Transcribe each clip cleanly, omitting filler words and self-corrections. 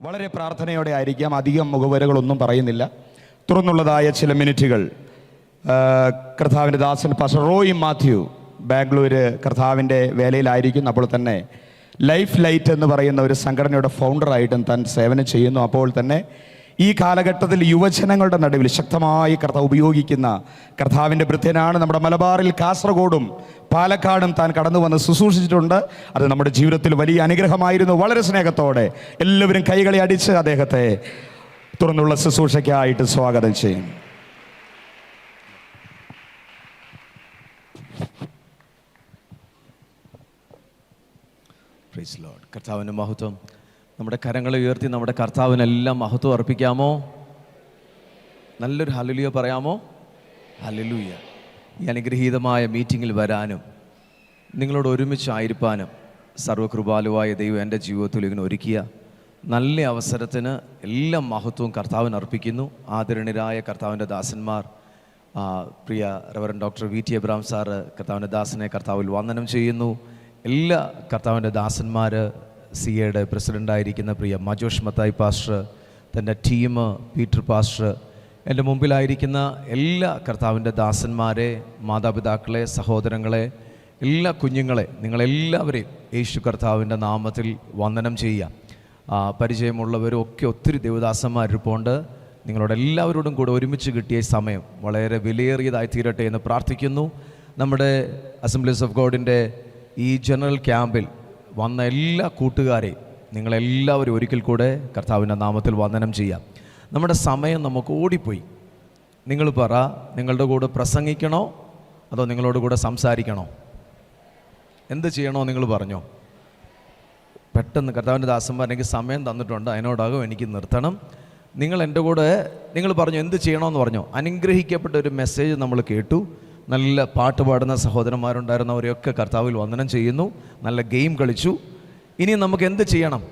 വളരെ പ്രാർത്ഥനയോടെ ആയിരിക്കാം, അധികം മുഖവരകളൊന്നും പറയുന്നില്ല. തുറന്നുള്ളതായ ചില മിനിറ്റുകൾ കർത്താവിൻ്റെ ദാസൻ പാസ്റ്റർ റോയി മാത്യു ബാംഗ്ലൂർ കർത്താവിൻ്റെ വേലയിലായിരിക്കുന്നു. അപ്പോൾ തന്നെ ലൈഫ് ലൈറ്റ് എന്ന് പറയുന്ന ഒരു സംഘടനയുടെ ഫൗണ്ടറായിട്ടും താൻ സേവനം ചെയ്യുന്നു. അപ്പോൾ തന്നെ ഈ കാലഘട്ടത്തിൽ യുവജനങ്ങളുടെ നടുവിൽ ശക്തമായി കർത്താവ് ഉപയോഗിക്കുന്ന കർത്താവിൻ്റെ ഭൃത്യനാണ്. നമ്മുടെ മലബാറിൽ കാസർഗോഡും പാലക്കാടും താൻ കടന്നു വന്ന് ശുശ്രൂഷിച്ചിട്ടുണ്ട്. അത് നമ്മുടെ ജീവിതത്തിൽ വലിയ അനുഗ്രഹമായിരുന്നു. വളരെ സ്നേഹത്തോടെ എല്ലാവരും കൈകളെ അടിച്ച് അദ്ദേഹത്തെ തുറന്നുള്ള ശുശ്രൂഷയ്ക്കായിട്ട് സ്വാഗതം ചെയ്യും. Praise Lord. കർത്താവിൻ്റെ മഹത്വം. നമ്മുടെ കരങ്ങളെ ഉയർത്തി നമ്മുടെ കർത്താവിനെല്ലാം മഹത്വം അർപ്പിക്കാമോ? നല്ലൊരു ഹല്ലേലൂയ പറയാമോ? ഹല്ലേലൂയ. ഈ അനുഗ്രഹീതമായ മീറ്റിങ്ങിൽ വരാനും നിങ്ങളോട് ഒരുമിച്ചായിരിക്കാനും സർവ്വകൃപാലുവായ ദൈവം എൻ്റെ ജീവിതത്തിൽ ഇങ്ങനെ ഒരുക്കിയ നല്ല അവസരത്തിന് എല്ലാം മഹത്വവും കർത്താവിന് അർപ്പിക്കുന്നു. ആദരണീയരായ കർത്താവിൻ്റെ ദാസന്മാർ, പ്രിയ reverend doctor VT Abraham sir കർത്താവിൻ്റെ ദാസനെ കർത്താവിൽ വന്ദനം ചെയ്യുന്നു. എല്ലാ കർത്താവിൻ്റെ ദാസന്മാർ, CAയുടെ പ്രസിഡൻ്റായിരിക്കുന്ന പ്രിയ മജോഷ് മത്തായി പാസ്റ്റർ, തൻ്റെ ടീം, പീറ്റർ പാസ്റ്റർ, എൻ്റെ മുമ്പിലായിരിക്കുന്ന എല്ലാ കർത്താവിൻ്റെ ദാസന്മാരെ, മാതാപിതാക്കളെ, സഹോദരങ്ങളെ, എല്ലാ കുഞ്ഞുങ്ങളെ, നിങ്ങളെല്ലാവരെയും യേശു കർത്താവിൻ്റെ നാമത്തിൽ വന്ദനം ചെയ്യുക. പരിചയമുള്ളവരും ഒക്കെ ഒത്തിരി ദേവദാസന്മാരിപ്പോണ്ട്. നിങ്ങളോട് എല്ലാവരോടും കൂടെ ഒരുമിച്ച് കിട്ടിയ സമയം വളരെ വിലയേറിയതായി തീരട്ടെ എന്ന് പ്രാർത്ഥിക്കുന്നു. നമ്മുടെ അസംബ്ലീസ് ഓഫ് ഗോഡിൻ്റെ ഈ ജനറൽ ക്യാമ്പിൽ വന്ന എല്ലാ കൂട്ടുകാരെയും നിങ്ങളെല്ലാവരും ഒരിക്കൽ കൂടെ കർത്താവിൻ്റെ നാമത്തിൽ വന്ദനം ചെയ്യാം. നമ്മുടെ സമയം നമുക്ക് ഓടിപ്പോയി. നിങ്ങൾ പറ, നിങ്ങളുടെ കൂടെ പ്രസംഗിക്കണോ അതോ നിങ്ങളോട് കൂടെ സംസാരിക്കണോ? എന്ത് ചെയ്യണോ നിങ്ങൾ പറഞ്ഞോ. പെട്ടെന്ന് കർത്താവിൻ്റെ ദാസന്മാർ എനിക്ക് സമയം തന്നിട്ടുണ്ട്, അതിനോടാകും എനിക്ക് നിർത്തണം. നിങ്ങൾ എൻ്റെ കൂടെ നിങ്ങൾ പറഞ്ഞു എന്ത് ചെയ്യണമെന്ന് പറഞ്ഞോ. അനുഗ്രഹിക്കപ്പെട്ട ഒരു മെസ്സേജ് നമ്മൾ കേട്ടു. നല്ല പാട്ട് പാടുന്ന സഹോദരന്മാരുണ്ടായിരുന്നവരെയൊക്കെ കർത്താവിൽ വന്ദനം ചെയ്യുന്നു. നല്ല ഗെയിം കളിച്ചു. ഇനി നമുക്ക് എന്ത് ചെയ്യണം?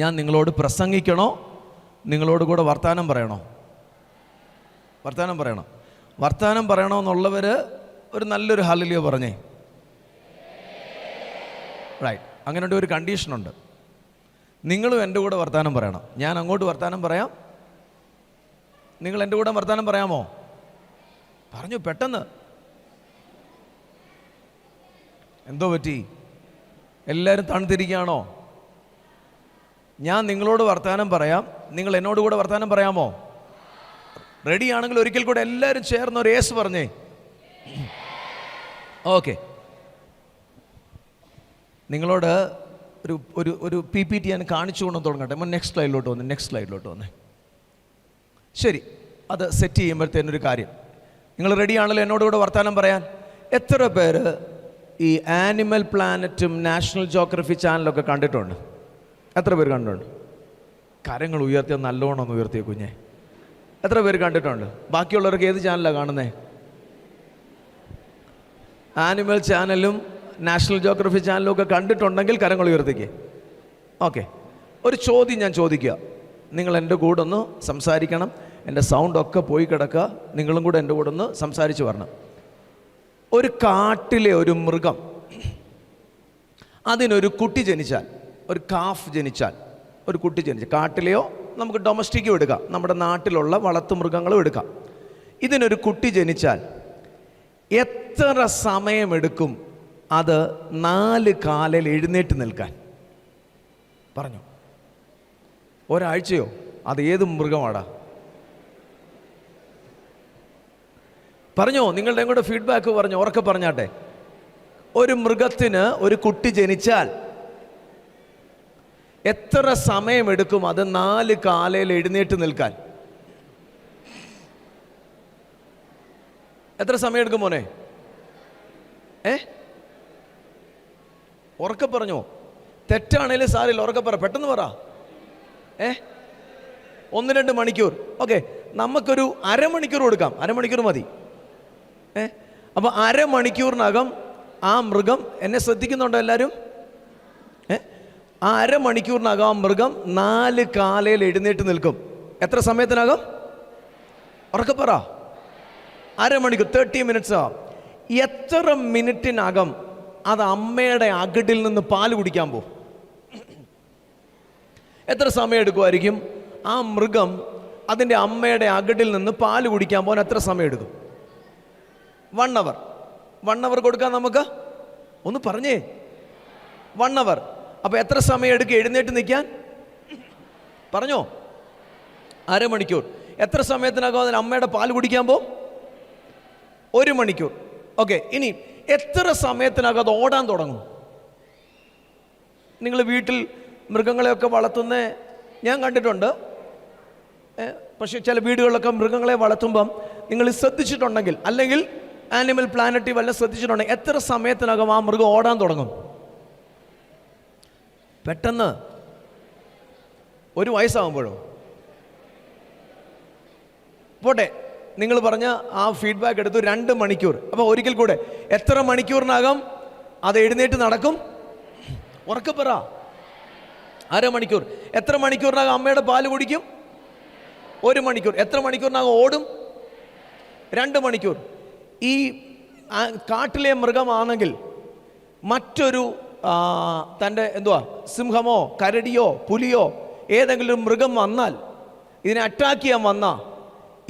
ഞാൻ നിങ്ങളോട് പ്രസംഗിക്കണോ നിങ്ങളോട് കൂടെ വർത്താനം പറയണോ? വർത്താനം പറയണം. വർത്താനം പറയണമെന്നുള്ളവർ ഒരു നല്ലൊരു ഹല്ലേലൂയ പറഞ്ഞേ. റൈറ്റ്. അങ്ങനെ ഒരു കണ്ടീഷനുണ്ട്. നിങ്ങളും എൻ്റെ കൂടെ വർത്താനം പറയണം. ഞാൻ അങ്ങോട്ട് വർത്താനം പറയാം, നിങ്ങൾ എൻ്റെ കൂടെ വർത്താനം പറയാമോ? പറഞ്ഞു പെട്ടെന്ന്. എന്തോ പറ്റി? എല്ലാവരും തണുത്തിരിക്കുകയാണോ? ഞാൻ നിങ്ങളോട് വർത്താനം പറയാം, നിങ്ങൾ എന്നോട് കൂടെ വർത്താനം പറയാമോ? റെഡി ആണെങ്കിൽ ഒരിക്കൽ കൂടെ എല്ലാവരും ചേർന്ന് ഒരു യേസ് പറഞ്ഞേ. ഓക്കെ. നിങ്ങളോട് ഒരു PPT ഞാൻ കാണിച്ചു കൊണ്ട് തുടങ്ങട്ടെ. നെക്സ്റ്റ് സ്ലൈഡിലോട്ട് വന്നേ. ശരി, അത് സെറ്റ് ചെയ്യുമ്പോഴത്തേനൊരു കാര്യം. നിങ്ങൾ റെഡിയാണല്ലോ എന്നോട് കൂടെ വർത്താനം പറയാൻ? എത്ര പേര് ഈ ആനിമൽ പ്ലാനറ്റും നാഷണൽ ജോഗ്രഫി ചാനലൊക്കെ കണ്ടിട്ടുണ്ട്? എത്ര പേര് കണ്ടിട്ടുണ്ട്? കരങ്ങൾ ഉയർത്തിയ നല്ലോണം ഒന്ന് ഉയർത്തിയ കുഞ്ഞെ. എത്ര പേര് കണ്ടിട്ടുണ്ട്? ബാക്കിയുള്ളവർക്ക് ഏത് ചാനലാണ് കാണുന്നത്? ആനിമൽ ചാനലും നാഷണൽ ജോഗ്രഫി ചാനലും ഒക്കെ കണ്ടിട്ടുണ്ടെങ്കിൽ കരങ്ങൾ ഉയർത്തിക്കേ. ഓക്കെ. ഒരു ചോദ്യം ഞാൻ ചോദിക്കുക, നിങ്ങൾ എൻ്റെ കൂടെ ഒന്ന് സംസാരിക്കണം. എൻ്റെ സൗണ്ടൊക്കെ പോയി കിടക്കുക. നിങ്ങളും കൂടെ എൻ്റെ കൂടെ ഒന്ന് സംസാരിച്ച് വരണം. ഒരു കാട്ടിലെ ഒരു മൃഗം, അതിനൊരു കുട്ടി ജനിച്ചാൽ, ഒരു കാഫ് ജനിച്ചാൽ, ഒരു കുട്ടി ജനിച്ചാൽ, കാട്ടിലെയോ നമുക്ക് ഡൊമസ്റ്റിക്കും എടുക്കാം, നമ്മുടെ നാട്ടിലുള്ള വളർത്തു മൃഗങ്ങളും എടുക്കാം. ഇതിനൊരു കുട്ടി ജനിച്ചാൽ എത്ര സമയമെടുക്കും അത് 4 കാലിൽ എഴുന്നേറ്റ് നിൽക്കാൻ? പറഞ്ഞു. ഒരാഴ്ചയോ? അത് ഏത് മൃഗമാടാ? പറഞ്ഞോ. നിങ്ങളുടെ കൂടെ ഫീഡ്ബാക്ക് പറഞ്ഞോ. ഉറക്കെ പറഞ്ഞാട്ടെ. ഒരു മൃഗത്തിന് ഒരു കുട്ടി ജനിച്ചാൽ എത്ര സമയമെടുക്കും അത് 4 കാലിൽ എഴുന്നേറ്റ് നിൽക്കാൻ? എത്ര സമയം എടുക്കും മോനെ? ഉറക്കെ പറഞ്ഞോ. തെറ്റാണേലും സാരില്ല, ഉറക്കെ പറ, പെട്ടെന്ന് പറ. 1-2 മണിക്കൂർ. ഓക്കെ, നമുക്കൊരു അരമണിക്കൂർ കൊടുക്കാം. അരമണിക്കൂർ മതി. അപ്പോൾ അരമണിക്കൂറിനകം ആ മൃഗം, എന്നെ ശ്രദ്ധിക്കുന്നുണ്ടോ എല്ലാവരും? ആ അരമണിക്കൂറിനകം ആ മൃഗം 4 കാലിൽ എഴുന്നേറ്റ് നിൽക്കും. എത്ര സമയത്തിനകം? ഉറക്കെ പറ. അരമണിക്കൂർ, 30 മിനിറ്റ്സ്. എത്ര മിനിറ്റിനകം അത് അമ്മയുടെ അകിടിൽ നിന്ന് പാല് കുടിക്കാൻ പോകും? എത്ര സമയം എടുക്കുമായിരിക്കും ആ മൃഗം അതിൻ്റെ അമ്മയുടെ അകടിൽ നിന്ന് പാല് കുടിക്കാൻ പോകാൻ എത്ര സമയം എടുക്കും? 1 അവർ. 1 അവർ കൊടുക്കാൻ നമുക്ക്? ഒന്ന് പറഞ്ഞേ. 1 അവർ. അപ്പോൾ എത്ര സമയം എടുക്കും എഴുന്നേറ്റ് നിൽക്കാൻ? പറഞ്ഞോ. അരമണിക്കൂർ. എത്ര സമയത്തിനകം അതിന് അമ്മയുടെ പാൽ കുടിക്കാൻ പോകും? 1 മണിക്കൂർ. ഓക്കെ, ഇനി എത്ര സമയത്തിനകം അത് ഓടാൻ തുടങ്ങും? നിങ്ങൾ വീട്ടിൽ മൃഗങ്ങളെയൊക്കെ വളർത്തുന്ന ഞാൻ കണ്ടിട്ടുണ്ട്. പക്ഷേ ചില വീടുകളിലൊക്കെ മൃഗങ്ങളെ വളർത്തുമ്പം നിങ്ങൾ ശ്രദ്ധിച്ചിട്ടുണ്ടെങ്കിൽ, അല്ലെങ്കിൽ ആനിമൽ പ്ലാനറ്റിൽ വല്ല ശ്രദ്ധിച്ചിട്ടുണ്ടെങ്കിൽ, എത്ര സമയത്തിനകം ആ മൃഗം ഓടാൻ തുടങ്ങും? പെട്ടെന്ന് 1 വയസ്സാകുമ്പോഴോ? പോട്ടെ, നിങ്ങൾ പറഞ്ഞ ആ ഫീഡ്ബാക്ക് എടുത്തു 2 മണിക്കൂർ. അപ്പോൾ ഒരിക്കൽ കൂടെ, എത്ര മണിക്കൂറിനകം അത് എഴുന്നേറ്റ് നടക്കും? ഉറക്കെ പറ. അരമണിക്കൂർ. എത്ര മണിക്കൂറിനകം അമ്മയുടെ പാല് കുടിക്കും? 1 മണിക്കൂർ. എത്ര മണിക്കൂറിനകം ഓടും? 2 മണിക്കൂർ. ഈ കാട്ടിലെ മൃഗമാണെങ്കിൽ മറ്റൊരു തൻ്റെ സിംഹമോ കരടിയോ പുലിയോ ഏതെങ്കിലും മൃഗം വന്നാൽ, ഇതിനെ അറ്റാക്ക് ചെയ്യാൻ വന്നാൽ,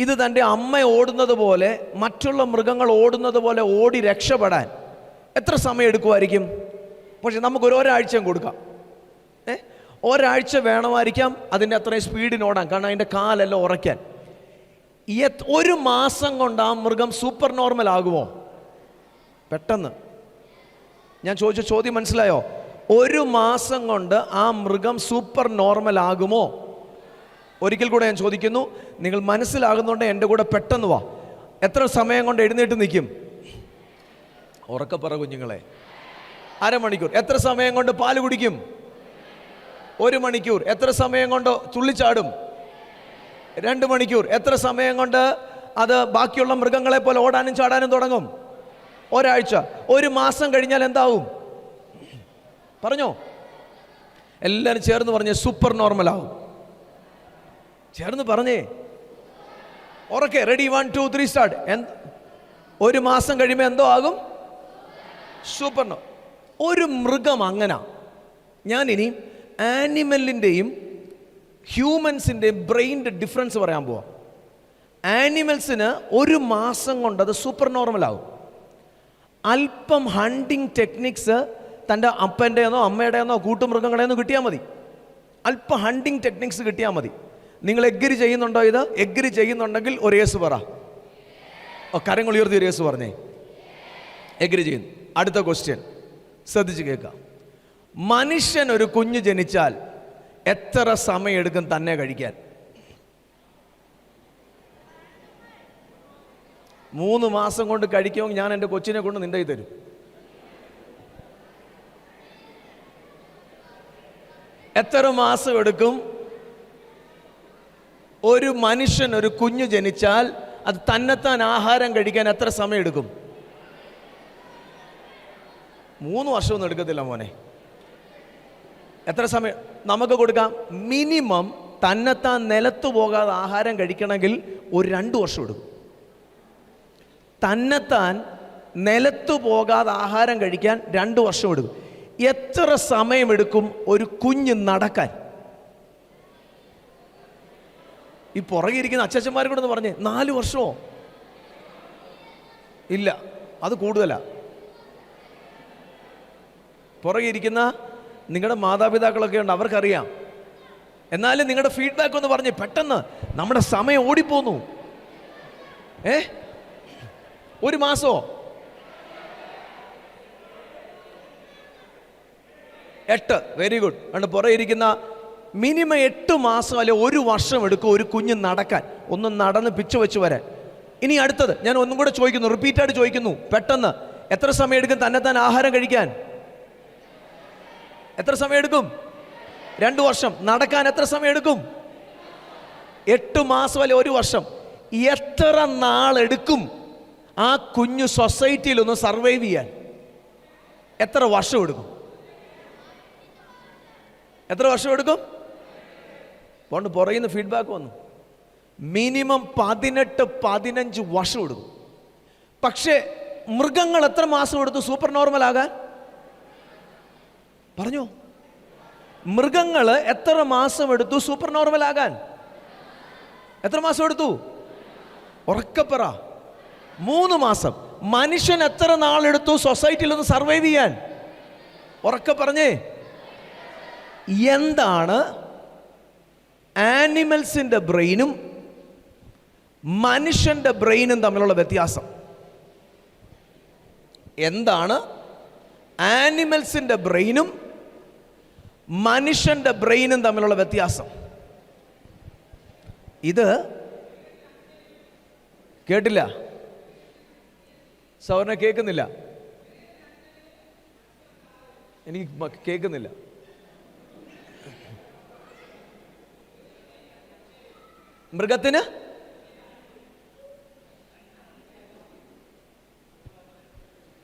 ഇത് തൻ്റെ അമ്മ ഓടുന്നത് പോലെ, മറ്റുള്ള മൃഗങ്ങൾ ഓടുന്നത് പോലെ ഓടി രക്ഷപ്പെടാൻ എത്ര സമയം എടുക്കുമായിരിക്കും? പക്ഷെ നമുക്ക് ഒരാഴ്ചയും കൊടുക്കാം. ഒരാഴ്ച വേണമായിരിക്കാം അതിൻ്റെ അത്രയും സ്പീഡിന് ഓടാൻ, കാരണം അതിൻ്റെ കാലെല്ലാം ഉറയ്ക്കാൻ. 1 മാസം കൊണ്ട് ആ മൃഗം സൂപ്പർ നോർമൽ ആകുമോ? പെട്ടെന്ന്. ഞാൻ ചോദിച്ച ചോദ്യം മനസ്സിലായോ? 1 മാസം കൊണ്ട് ആ മൃഗം സൂപ്പർ നോർമൽ ആകുമോ? ഒരിക്കൽ കൂടെ ഞാൻ ചോദിക്കുന്നു, നിങ്ങൾ മനസ്സിലാകുന്നുണ്ട് എൻ്റെ കൂടെ പെട്ടെന്ന് വാ. എത്ര സമയം കൊണ്ട് എഴുന്നേറ്റ് നിൽക്കും? ഉറക്കെ പറ കുഞ്ഞുങ്ങളെ. അരമണിക്കൂർ. എത്ര സമയം കൊണ്ട് പാല് കുടിക്കും? 1 മണിക്കൂർ. എത്ര സമയം കൊണ്ട് തുള്ളിച്ചാടും? 2 മണിക്കൂർ. എത്ര സമയം കൊണ്ട് അത് ബാക്കിയുള്ള മൃഗങ്ങളെ പോലെ ഓടാനും ചാടാനും തുടങ്ങും? ഒരാഴ്ച. 1 മാസം കഴിഞ്ഞാൽ എന്താവും? പറഞ്ഞോ. എല്ലാവരും ചേർന്ന് പറഞ്ഞേ, സൂപ്പർ നോർമൽ ആവും. ചേർന്ന് പറഞ്ഞേ. ഉറക്കെ. Ready, 1 2 3 start. 1 മാസം കഴിയുമ്പോൾ എന്തോ ആകും? സൂപ്പർ. ഒരു മൃഗം അങ്ങനെ. ഞാനിനി ആനിമലിൻ്റെയും ഹ്യൂമൻസിൻ്റെയും ബ്രെയിൻ്റെ ഡിഫറൻസ് പറയാൻ പോവാം. ആനിമൽസിന് 1 മാസം കൊണ്ട് അത് സൂപ്പർ നോർമലാകും. അല്പം ഹണ്ടിങ് ടെക്നിക്സ് തൻ്റെ അപ്പൻ്റെയെന്നോ അമ്മയുടെയെന്നോ കൂട്ടുമൃഗങ്ങളെന്നോ കിട്ടിയാൽ മതി. അല്പം ഹണ്ടിങ് ടെക്നിക്സ് കിട്ടിയാൽ മതി. നിങ്ങൾ എഗ്രി ചെയ്യുന്നുണ്ടോ? ഇത് എഗ്രി ചെയ്യുന്നുണ്ടെങ്കിൽ ഒരു യേസ് പറ. കരങ്ങൾ ഉയർത്തി ഒരു യേസ് പറഞ്ഞേ. എഗ്രി ചെയ്യുന്നു. അടുത്ത ക്വസ്റ്റ്യൻ ശ്രദ്ധിച്ച് കേൾക്കാം. മനുഷ്യൻ ഒരു കുഞ്ഞ് ജനിച്ചാൽ എത്ര സമയം എടുക്കും തന്നെ കഴിക്കാൻ? 3 മാസം കൊണ്ട് കഴിക്കുമെങ്കിൽ ഞാൻ എൻ്റെ കൊച്ചിനെ കൊണ്ട് നിൻ്റെ കയ്യിൽ തരും. എത്ര മാസം എടുക്കും? ഒരു മനുഷ്യൻ ഒരു കുഞ്ഞ് ജനിച്ചാൽ അത് തന്നെത്താൻ ആഹാരം കഴിക്കാൻ എത്ര സമയം എടുക്കും? 3 വർഷമൊന്നും എടുക്കത്തില്ല മോനെ. എത്ര സമയം നമുക്ക് കൊടുക്കാം? മിനിമം തന്നെത്താൻ നിലത്തു പോകാതെ ആഹാരം കഴിക്കണമെങ്കിൽ ഒരു 2 വർഷം എടുക്കും. തന്നെത്താൻ നിലത്തു പോകാതെ ആഹാരം കഴിക്കാൻ 2 വർഷം എടുക്കും. എത്ര സമയമെടുക്കും ഒരു കുഞ്ഞ് നടക്കാൻ? ഈ പുറകെ ഇരിക്കുന്ന അച്ഛച്ചന്മാരും കൂടെ ഒന്ന് പറഞ്ഞേ, 4 വർഷമോ? ഇല്ല, അത് കൂടുതലാ. പുറകെ ഇരിക്കുന്ന നിങ്ങളുടെ മാതാപിതാക്കളൊക്കെ ഉണ്ട്, അവർക്കറിയാം. എന്നാലും നിങ്ങളുടെ ഫീഡ്ബാക്ക് ഒന്ന് പറഞ്ഞേ. പെട്ടെന്ന് നമ്മുടെ സമയം ഓടിപ്പോന്നു. 1 മാസമോ? 8. Very good. അതുകൊണ്ട് പുറകെ ഇരിക്കുന്ന മിനിമം 8 മാസം അല്ലെ 1 വർഷം എടുക്കും ഒരു കുഞ്ഞ് നടക്കാൻ, ഒന്ന് നടന്ന് പിച്ച് വെച്ച് വരാൻ. ഇനി അടുത്തത് ഞാൻ ഒന്നും കൂടെ ചോദിക്കുന്നു, റിപ്പീറ്റായിട്ട് ചോദിക്കുന്നു. പെട്ടെന്ന് എത്ര സമയം എടുക്കും തന്നെത്താൻ ആഹാരം കഴിക്കാൻ? എത്ര സമയം എടുക്കും? 2 വർഷം. നടക്കാൻ എത്ര സമയം എടുക്കും? 8 മാസം അല്ലെ 1 വർഷം. എത്ര നാളെടുക്കും ആ കുഞ്ഞു സൊസൈറ്റിയിൽ ഒന്ന് സർവൈവ് ചെയ്യാൻ? എത്ര വർഷം എടുക്കും? എത്ര വർഷം എടുക്കും? പോണ്ട് പുറയുന്ന ഫീഡ്ബാക്ക് വന്നു. മിനിമം 18-15 വർഷം എടുക്കും. പക്ഷേ മൃഗങ്ങൾ എത്ര മാസം എടുത്തു സൂപ്പർ നോർമൽ ആകാൻ? പറഞ്ഞോ. മൃഗങ്ങൾ എത്ര മാസം എടുത്തു സൂപ്പർ നോർമൽ ആകാൻ? എത്ര മാസം എടുത്തു? ഉറക്കപ്പറ. 3 മാസം. മനുഷ്യൻ എത്ര നാളെടുത്തു സൊസൈറ്റിയിൽ ഒന്ന് സർവൈവ് ചെയ്യാൻ? ഉറക്കെ പറഞ്ഞേ. എന്താണ് ആനിമൽസിന്റെ ബ്രെയിനും മനുഷ്യന്റെ ബ്രെയിനും തമ്മിലുള്ള വ്യത്യാസം? എന്താണ് ആനിമൽസിന്റെ ബ്രെയിനും മനുഷ്യന്റെ ബ്രെയിനും തമ്മിലുള്ള വ്യത്യാസം? ഇത് കേട്ടില്ല? സൗരനെ കേൾക്കുന്നില്ല? എനിക്ക് കേൾക്കുന്നില്ല. മൃഗത്തിന്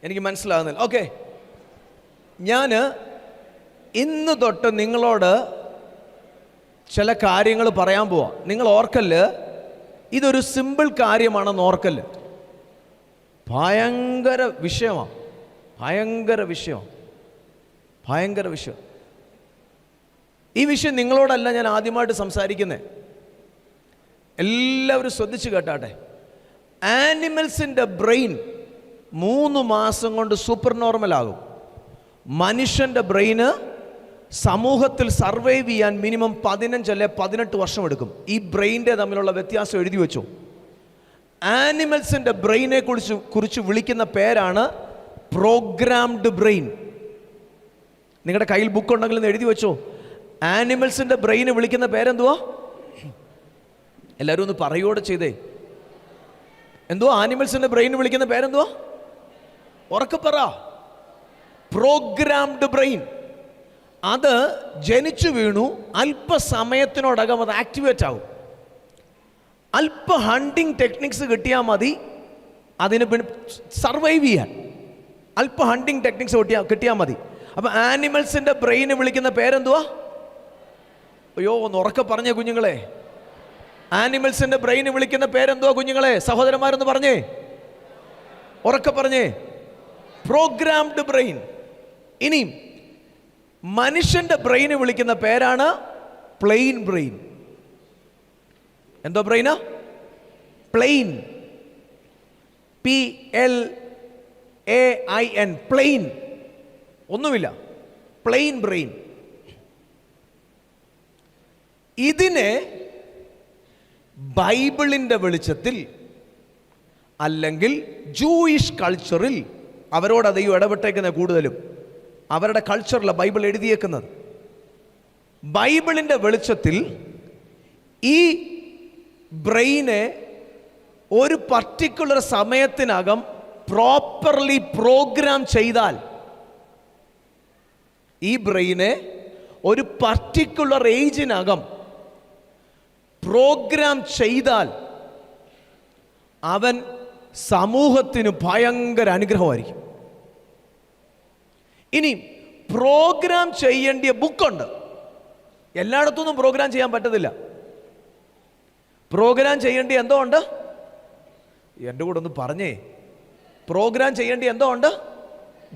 എനിക്ക് മനസ്സിലാകുന്നില്ല. ഓക്കെ, ഞാൻ ഇന്ന് തൊട്ട് നിങ്ങളോട് ചില കാര്യങ്ങൾ പറയാൻ പോവാ. നിങ്ങൾ ഓർക്കല്ല്, ഇതൊരു സിമ്പിൾ കാര്യമാണെന്ന് ഓർക്കല്ല്. ഭയങ്കര വിഷയമാണ്. ഈ വിഷയം നിങ്ങളോടല്ല ഞാൻ ആദ്യമായിട്ട് സംസാരിക്കുന്നത്. എല്ലാവരും ശ്രദ്ധിച്ച് കേട്ടാട്ടെ. ആനിമൽസിൻ്റെ ബ്രെയിൻ 3 മാസം കൊണ്ട് സൂപ്പർ നോർമൽ ആകും. മനുഷ്യൻ്റെ ബ്രെയിന് സമൂഹത്തിൽ സർവൈവ് ചെയ്യാൻ മിനിമം 15 അല്ലെ 18 വർഷം എടുക്കും. ഈ ബ്രെയിൻ്റെ തമ്മിലുള്ള വ്യത്യാസം എഴുതി വെച്ചു. ആനിമൽസിൻ്റെ ബ്രെയിനെ കുറിച്ച് വിളിക്കുന്ന പേരാണ് പ്രോഗ്രാംഡ് ബ്രെയിൻ. നിങ്ങളുടെ കയ്യിൽ ബുക്ക് ഉണ്ടെങ്കിൽ ഒന്ന് എഴുതി വെച്ചോ. ആനിമൽസിൻ്റെ ബ്രെയിനെ വിളിക്കുന്ന പേരെന്തുവാ? എല്ലാവരും ഒന്ന് പറയുകയോടെ ചെയ്തേ. എന്തുവാ ആനിമൽസിൻ്റെ ബ്രെയിൻ വിളിക്കുന്ന പേരെന്തുവാ? ഉറക്കെ പറ. Programmed brain. അത് ജനിച്ചു വീണു അല്പസമയത്തിനോടകം അത് ആക്ടിവേറ്റ് ആകും. അല്പ ഹണ്ടിങ് ടെക്നിക്സ് കിട്ടിയാൽ മതി അതിന് സർവൈവ് ചെയ്യാൻ. അല്പ ഹണ്ടിങ് ടെക്നിക്സ് കിട്ടിയാൽ മതി. അപ്പം ആനിമൽസിൻ്റെ ബ്രെയിന് വിളിക്കുന്ന പേരെന്തുവാ? അയ്യോ, ഒന്ന് ഉറക്കെ പറഞ്ഞേ കുഞ്ഞുങ്ങളെ. ആനിമൽസിൻ്റെ ബ്രെയിന് വിളിക്കുന്ന പേരെന്തുവാ കുഞ്ഞുങ്ങളെ? സഹോദരന്മാരൊന്ന് പറഞ്ഞേ, ഉറക്കെ പറഞ്ഞേ. Programmed brain. ഇനി മനുഷ്യൻ്റെ ബ്രെയിന് വിളിക്കുന്ന പേരാണ് പ്ലെയിൻ ബ്രെയിൻ. എന്തോ ബ്രെയിനാ? പ്ലെയിൻ. PLAIN. പ്ലെയിൻ. ഒന്നുമില്ല, പ്ലെയിൻ ബ്രെയിൻ. ഇതിനെ ബൈബിളിൻ്റെ വെളിച്ചത്തിൽ അല്ലെങ്കിൽ ജൂയിഷ് കൾച്ചറിൽ അവരോട് ദൈവം ഇടപെട്ടേക്കുന്നത് കൂടുതലും അവരുടെ കൾച്ചറിലാണ് ബൈബിൾ എഴുതിയേക്കുന്നത്. ബൈബിളിൻ്റെ വെളിച്ചത്തിൽ ഈ ബ്രെയിനെ ഒരു പർട്ടിക്കുലർ സമയത്തിനകം പ്രോപ്പർലി പ്രോഗ്രാം ചെയ്താൽ, ഈ ബ്രെയിനെ ഒരു പർട്ടിക്കുലർ ഏജിനകം പ്രോഗ്രാം ചെയ്താൽ അവൻ സമൂഹത്തിന് ഭയങ്കര അനുഗ്രഹമായിരിക്കും. ഇനി പ്രോഗ്രാം ചെയ്യേണ്ടിയ ബുക്കുണ്ട്. എല്ലായിടത്തുനിന്നും പ്രോഗ്രാം ചെയ്യാൻ പറ്റത്തില്ല. പ്രോഗ്രാം ചെയ്യേണ്ടി എന്തോ ഉണ്ട്? എൻ്റെ കൂടെ ഒന്ന് പറഞ്ഞേ. പ്രോഗ്രാം ചെയ്യേണ്ടി എന്തോ ഉണ്ട്?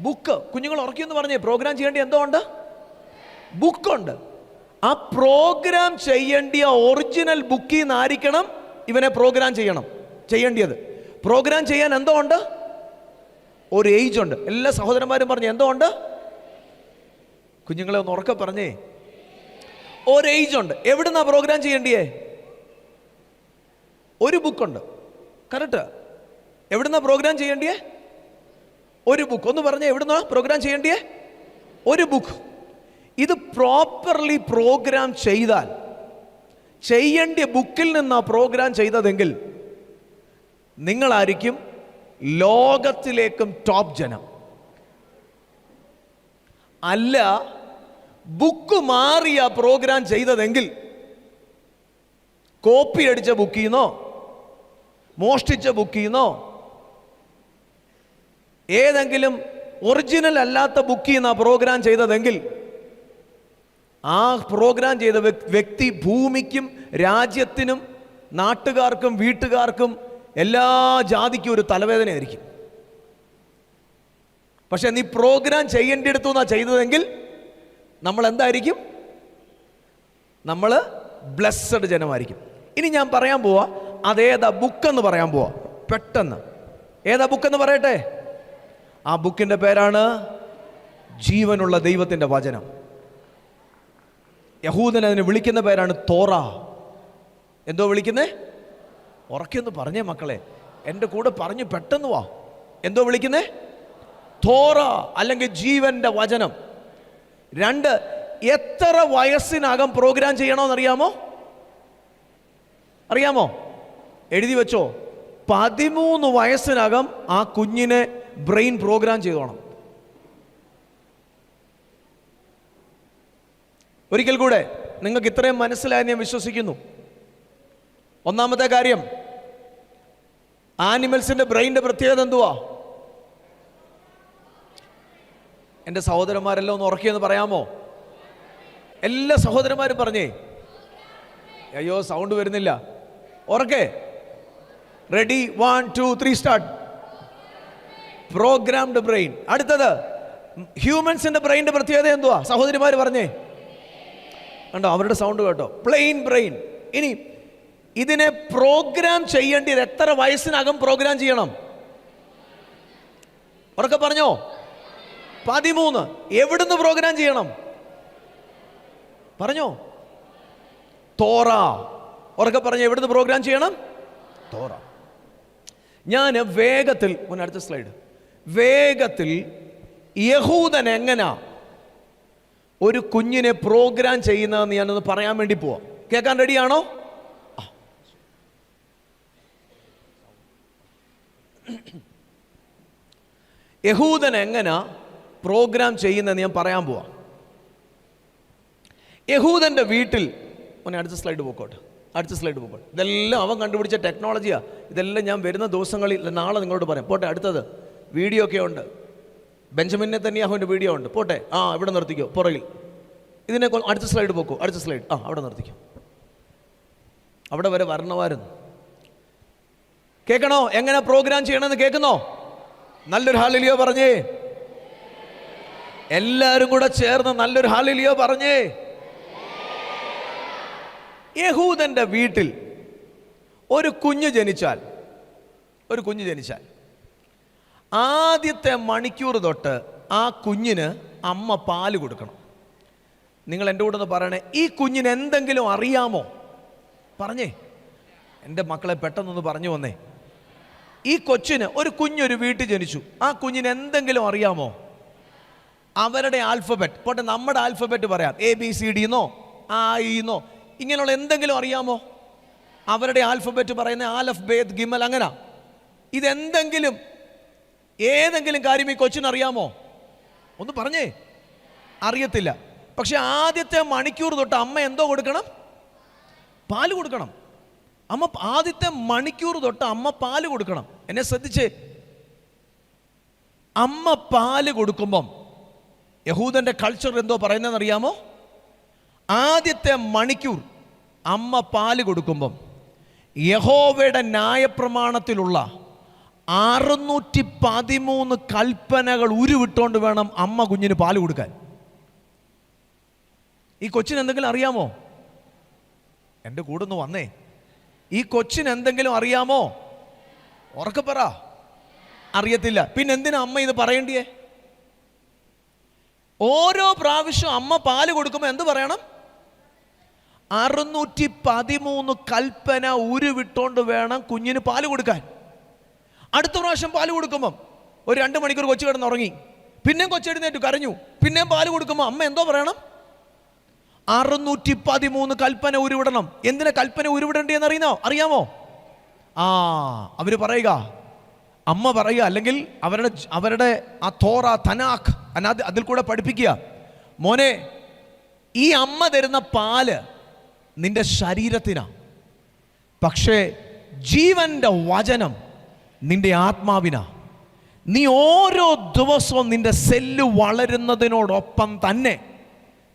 ബുക്ക്. കുഞ്ഞുങ്ങൾ ഉറക്കിയെന്ന് പറഞ്ഞേ. പ്രോഗ്രാം ചെയ്യേണ്ടി എന്തോ ഉണ്ട്? ബുക്കുണ്ട്. ആ പ്രോഗ്രാം ചെയ്യേണ്ടിയ ഒറിജിനൽ ബുക്കിൽ നിന്നായിരിക്കണം ഇവനെ പ്രോഗ്രാം ചെയ്യേണ്ടിയത്. പ്രോഗ്രാം ചെയ്യാൻ എന്തോ ഉണ്ട്? ഒരു ഏജ് ഉണ്ട്. എല്ലാ സഹോദരന്മാരും പറഞ്ഞു എന്തോ ഉണ്ട്? കുഞ്ഞുങ്ങളെ ഒന്ന് ഉറക്കെ പറഞ്ഞേ. ഒരു ഏജ് ഉണ്ട്. എവിടുന്നാ പ്രോഗ്രാം ചെയ്യേണ്ടിയേ? ഒരു ബുക്കുണ്ട്. കറക്റ്റ്. എവിടുന്നാ പ്രോഗ്രാം ചെയ്യേണ്ടിയേ? ഒരു ബുക്ക്. ഒന്ന് പറഞ്ഞേ, എവിടുന്നാ പ്രോഗ്രാം ചെയ്യേണ്ടിയേ? ഒരു ബുക്ക്. ഇത് പ്രോപ്പർലി പ്രോഗ്രാം ചെയ്താൽ, ചെയ്യേണ്ടിയ ബുക്കിൽ നിന്നാ പ്രോഗ്രാം ചെയ്തതെങ്കിൽ നിങ്ങളായിരിക്കും ലോകത്തിലേക്കും ടോപ്പ് ജനം. അല്ല, ബുക്ക് മാറിയ പ്രോഗ്രാം ചെയ്തതെങ്കിൽ കോപ്പി അടിച്ച ബുക്കിൽ നിന്നോ മോഷ്ടിച്ച ബുക്കിൽ നിന്നോ ഏതെങ്കിലും ഒറിജിനൽ അല്ലാത്ത ബുക്കിൽ നിന്നാ പ്രോഗ്രാം ചെയ്തതെങ്കിൽ ആ പ്രോഗ്രാം ചെയ്ത വ്യക്തി ഭൂമിക്കും രാജ്യത്തിനും നാട്ടുകാർക്കും വീട്ടുകാർക്കും എല്ലാ ജാതിക്കും ഒരു തലവേദനയായിരിക്കും. പക്ഷെ നീ പ്രോഗ്രാം ചെയ്യേണ്ടിടത്തു നിന്നാ ചെയ്തതെങ്കിൽ നമ്മൾ എന്തായിരിക്കും? നമ്മൾ ബ്ലെസ്സഡ് ജനമായിരിക്കും. ഇനി ഞാൻ പറയാൻ പോവാ അതേതാ ബുക്കെന്ന് പറയാൻ പോവാ. പെട്ടെന്ന് ഏതാ ബുക്കെന്ന് പറയട്ടെ. ആ ബുക്കിൻ്റെ പേരാണ് ജീവനുള്ള ദൈവത്തിൻ്റെ വചനം. യഹൂദൻ അതിനെ വിളിക്കുന്ന പേരാണ് തോറ. എന്തോ വിളിക്കുന്നേ? ഉറക്കൊന്ന് പറഞ്ഞേ മക്കളെ, എൻ്റെ കൂടെ പറഞ്ഞു പെട്ടെന്ന് വാ. എന്തോ വിളിക്കുന്നേ? തോറ അല്ലെങ്കിൽ ജീവന്റെ വചനം. 2, എത്ര വയസ്സിനകം പ്രോഗ്രാം ചെയ്യണമെന്നറിയാമോ? അറിയാമോ? എഴുതി വെച്ചോ. 13 വയസ്സിനകം ആ കുഞ്ഞിനെ ബ്രെയിൻ പ്രോഗ്രാം ചെയ്തോണം. ഒരിക്കൽ കൂടെ, നിങ്ങൾക്ക് ഇത്രയും മനസ്സിലായെന്ന് ഞാൻ വിശ്വസിക്കുന്നു. ഒന്നാമത്തെ കാര്യം, ആനിമൽസിന്റെ ബ്രെയിനിന്റെ പ്രത്യേകത എന്തുവാ? എൻ്റെ സഹോദരന്മാരെല്ലാം ഒന്ന് ഉറക്കിയെന്ന് പറയാമോ? എല്ലാ സഹോദരന്മാരും പറഞ്ഞേ. അയ്യോ, സൗണ്ട് വരുന്നില്ല. ഉറക്കെ. Ready, 1 2 3 start. Programmed brain. അടുത്തത്, ഹ്യൂമൻസിന്റെ ബ്രെയിനിന്റെ പ്രത്യേകത എന്തുവാ? സഹോദരിമാർ പറഞ്ഞേ. കണ്ടോ, അവരുടെ സൗണ്ട് കേട്ടോ. Plain brain. ഇനി ഇതിനെ പ്രോഗ്രാം ചെയ്യേണ്ടത് എത്ര വയസ്സിനകം പ്രോഗ്രാം ചെയ്യണം? ഉറക്കെ പറഞ്ഞോ. 13. എവിടുന്ന് പ്രോഗ്രാം ചെയ്യണം? പറഞ്ഞോ. തോറ. ഉറക്കെ പറഞ്ഞോ. എവിടുന്ന് പ്രോഗ്രാം ചെയ്യണം? തോറ. ഞാൻ വേഗത്തിൽ, അടുത്ത സ്ലൈഡ്, വേഗത്തിൽ യഹൂദൻ എങ്ങനാ ഒരു കുഞ്ഞിനെ പ്രോഗ്രാം ചെയ്യുന്നതെന്ന് ഞാനൊന്ന് പറയാൻ വേണ്ടി പോവാം. കേൾക്കാൻ റെഡിയാണോ? യഹൂദൻ എങ്ങനാ പ്രോഗ്രാം ചെയ്യുന്നതെന്ന് ഞാൻ പറയാൻ പോവാം. യഹൂദന്റെ വീട്ടിൽ, അടുത്ത സ്ലൈഡ് പോക്കോട്ടെ. ഇതെല്ലാം അവൻ കണ്ടുപിടിച്ച ടെക്നോളജിയാ. ഇതെല്ലാം ഞാൻ വരുന്ന ദിവസങ്ങളിൽ, നാളെ നിങ്ങളോട് പറയാം. പോട്ടെ. അടുത്തത് വീഡിയോ ഒക്കെ ഉണ്ട്. ബെഞ്ചമിൻ നെതന്യാഹുവിൻ്റെ വീഡിയോ ഉണ്ട്. പോട്ടെ. ഇവിടെ നിർത്തിക്കോ. പുറകിൽ ഇതിനെ അടുത്ത സ്ലൈഡ് പോക്കോ. അടുത്ത സ്ലൈഡ്. അവിടെ നിർത്തിക്കോ. അവിടെ വരെ വരണമായിരുന്നു. കേൾക്കണോ എങ്ങനെ പ്രോഗ്രാം ചെയ്യണമെന്ന്? കേൾക്കുന്നോ? നല്ലൊരു ഹല്ലേലൂയ പറഞ്ഞേ. എല്ലാവരും കൂടെ ചേർന്ന് നല്ലൊരു ഹല്ലേലൂയ പറഞ്ഞേ. യഹൂദന്റെ വീട്ടിൽ ഒരു കുഞ്ഞ് ജനിച്ചാൽ ആദ്യത്തെ മണിക്കൂർ തൊട്ട് ആ കുഞ്ഞിന് അമ്മ പാല് കൊടുക്കണം. നിങ്ങൾ എൻ്റെ കൂടെ ഒന്ന് പറയണേ, ഈ കുഞ്ഞിന് എന്തെങ്കിലും അറിയാമോ? പറഞ്ഞേ. എൻ്റെ മക്കളെ പെട്ടെന്നൊന്ന് പറഞ്ഞു വന്നേ. ഈ കൊച്ചിന്, ഒരു കുഞ്ഞൊരു വീട്ടിൽ ജനിച്ചു, ആ കുഞ്ഞിന് എന്തെങ്കിലും അറിയാമോ? അവരുടെ ആൽഫബറ്റ്, പോട്ടെ നമ്മുടെ ആൽഫബറ്റ് പറയാം, ABCD എന്നോ എന്നോ ഇങ്ങനെയുള്ള എന്തെങ്കിലും അറിയാമോ? അവരുടെ ആൽഫബറ്റ് പറയുന്ന ആലഫ് ബേത്ത് ഗിമൽ അങ്ങനെ. ഇതെന്തെങ്കിലും ഏതെങ്കിലും കാര്യം ഈ കൊച്ചിനറിയാമോ? ഒന്ന് പറഞ്ഞേ. അറിയത്തില്ല. പക്ഷെ ആദ്യത്തെ മണിക്കൂർ തൊട്ട് അമ്മ എന്തോ കൊടുക്കണം? പാല് കൊടുക്കണം. ആദ്യത്തെ മണിക്കൂർ തൊട്ട് അമ്മ പാല് കൊടുക്കണം. എന്നെ ശ്രദ്ധിച്ചേ. അമ്മ പാല് കൊടുക്കുമ്പം യഹൂദന്റെ കൾച്ചർ എന്തോ പറയുന്നതെന്ന് അറിയാമോ? ആദ്യത്തെ മണിക്കൂർ അമ്മ പാല് കൊടുക്കുമ്പം യഹോവയുടെ ന്യായപ്രമാണത്തിലുള്ള 613 കൽപ്പനകൾ ഉരുവിട്ടുകൊണ്ട് വേണം അമ്മ കുഞ്ഞിന് പാല് കൊടുക്കാൻ. ഈ കൊച്ചിന് എന്തെങ്കിലും അറിയാമോ? എൻ്റെ കൂടെ ഒന്ന് വന്നേ. ഈ കൊച്ചിന് എന്തെങ്കിലും അറിയാമോ? ഉറക്കെ പറ. അറിയത്തില്ല. പിന്നെ എന്തിനാ അമ്മ ഇത് പറയണ്ടേ? ഓരോ പ്രാവശ്യം അമ്മ പാല് കൊടുക്കുമ്പോൾ എന്ത് പറയണം? 613 കൽപ്പന ഉരുവിട്ടോണ്ട് വേണം കുഞ്ഞിന് പാല് കൊടുക്കാൻ. അടുത്ത പ്രാവശ്യം പാല് കൊടുക്കുമ്പം ഒരു 2 മണിക്കൂർ കൊച്ചു കിടന്നുറങ്ങി, പിന്നെയും കൊച്ചെഴുന്നേറ്റ് കരഞ്ഞു, പിന്നെയും പാല് കൊടുക്കുമ്പോൾ അമ്മ എന്തോ പറയണം? 613 കൽപ്പന ഉരുവിടണം. എന്തിനാ കൽപ്പന ഉരുവിടേണ്ടതെന്ന് അറിയാമോ? അവര് പറയുക, അമ്മ പറയുക, അല്ലെങ്കിൽ അവരുടെ ആ തോറ തനാഖ് അതിൽ കൂടെ പഠിപ്പിക്കുക, മോനെ, ഈ അമ്മ തരുന്ന പാല് നിന്റെ ശരീരത്തിനാ, പക്ഷേ ജീവന്റെ വചനം നിന്റെ ആത്മാവിനാ. നീ ഓരോ ദിവസവും നിന്റെ സെല്ല് വളരുന്നതിനോടൊപ്പം തന്നെ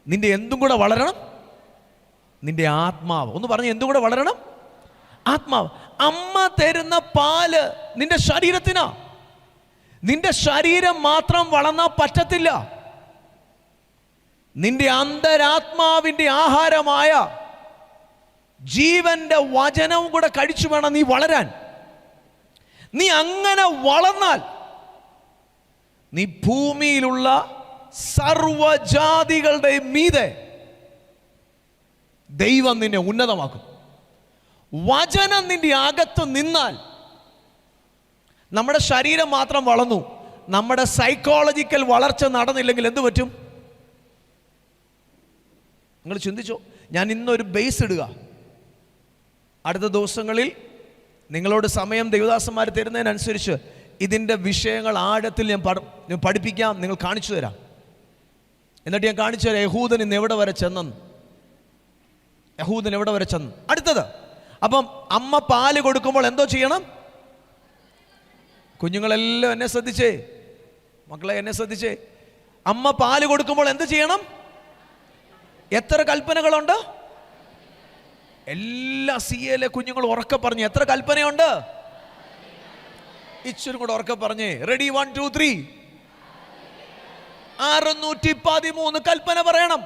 നിന്റെ എന്തും കൂടെ വളരണം? നിന്റെ ആത്മാവ്. ഒന്ന് പറഞ്ഞ്, എന്തും കൂടെ വളരണം? ആത്മാവ്. അമ്മ തരുന്ന പാല് നിന്റെ ശരീരത്തിനാ. നിന്റെ ശരീരം മാത്രം വളർന്നാ പറ്റത്തില്ല. നിന്റെ അന്തരാത്മാവിന്റെ ആഹാരമായ ജീവന്റെ വചനവും കൂടെ കഴിച്ചു വേണം നീ വളരാൻ. നീ അങ്ങനെ വളർന്നാൽ നീ ഭൂമിയിലുള്ള സർവജാതികളുടെ മീതെ ദൈവം നിന്നെ ഉന്നതമാക്കും. വചനം നിന്റെ അകത്ത് നിന്നാൽ നമ്മുടെ ശരീരം മാത്രം വളർന്നു, നമ്മുടെ സൈക്കോളജിക്കൽ വളർച്ച നടന്നില്ലെങ്കിൽ എന്തു പറ്റും? നിങ്ങൾ ചിന്തിച്ചോ. ഞാൻ ഇന്നൊരു ബേസ് ഇടുക. അടുത്ത ദിവസങ്ങളിൽ നിങ്ങളോട് സമയം ദൈവദാസന്മാർ തരുന്നതിനനുസരിച്ച് ഇതിൻ്റെ വിഷയങ്ങൾ ആഴത്തിൽ ഞാൻ പഠിപ്പിക്കാം, നിങ്ങൾ കാണിച്ചു തരാം. എന്നിട്ട് ഞാൻ കാണിച്ചു തരാം യഹൂദൻ ഇന്ന് എവിടെ വരെ ചെന്നെന്ന്. യഹൂദൻ എവിടെ വരെ ചെന്ന്. അടുത്തത്, അപ്പം അമ്മ പാല് കൊടുക്കുമ്പോൾ എന്തോ ചെയ്യണം? കുഞ്ഞുങ്ങളെല്ലാം എന്നെ ശ്രദ്ധിച്ചേ, മക്കളെ എന്നെ ശ്രദ്ധിച്ചേ. അമ്മ പാല് കൊടുക്കുമ്പോൾ എന്ത് ചെയ്യണം? എത്ര കൽപ്പനകളുണ്ട്? എല്ലാ CA കുഞ്ഞുങ്ങൾ ഉറക്കെ പറഞ്ഞു. എത്ര കൽപ്പനയുണ്ട്? ഇച്ചിരി കൂടെ ഉറക്കെ പറഞ്ഞേ. റെഡി, 1 2 3. 613 കൽപ്പന പറയണം.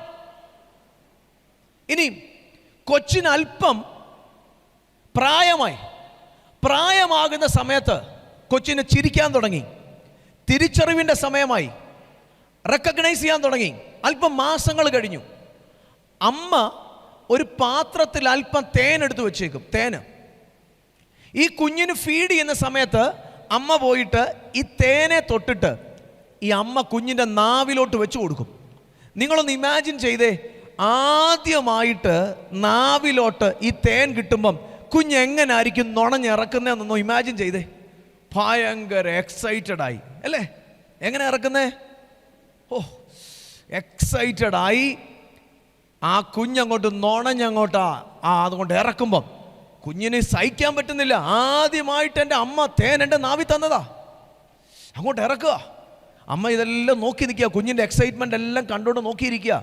ഇനി കൊച്ചിന് അല്പം പ്രായമാകുന്ന സമയത്ത് കൊച്ചിന് ചിരിക്കാൻ തുടങ്ങി, തിരിച്ചറിവിൻ്റെ സമയമായി, റെക്കഗ്നൈസ് ചെയ്യാൻ തുടങ്ങി. അല്പം മാസങ്ങൾ കഴിഞ്ഞു. അമ്മ ഒരു പാത്രത്തിൽ അല്പം തേൻ എടുത്ത് വെച്ചേക്കും. തേന് ഈ കുഞ്ഞിന് ഫീഡ് ചെയ്യുന്ന സമയത്ത് അമ്മ പോയിട്ട് ഈ തേനെ തൊട്ടിട്ട് ഈ അമ്മ കുഞ്ഞിൻ്റെ നാവിലോട്ട് വെച്ച് കൊടുക്കും. നിങ്ങളൊന്ന് ഇമാജിൻ ചെയ്തേ, ആദ്യമായിട്ട് നാവിലോട്ട് ഈ തേൻ കിട്ടുമ്പം കുഞ്ഞ് എങ്ങനായിരിക്കും നുണഞ്ഞിറക്കുന്നതെന്നൊന്ന് ഇമാജിൻ ചെയ്തേ. ഭയങ്കര എക്സൈറ്റഡ് ആയി അല്ലേ? എങ്ങനെ ഇറക്കുന്നേ? എക്സൈറ്റഡ് ആയി ആ കുഞ്ഞങ്ങോട്ട് നുണഞ്ഞങ്ങോട്ടാ അതുകൊണ്ട് ഇറക്കുമ്പം കുഞ്ഞിന് സഹിക്കാൻ പറ്റുന്നില്ല. ആദ്യമായിട്ട് എൻ്റെ അമ്മ തേൻ എൻ്റെ നാവി തന്നതാ, അങ്ങോട്ട് ഇറക്കുക. അമ്മ ഇതെല്ലാം നോക്കി നിൽക്കുക, കുഞ്ഞിൻ്റെ എക്സൈറ്റ്മെൻ്റ് എല്ലാം കണ്ടുകൊണ്ട് നോക്കിയിരിക്കുക.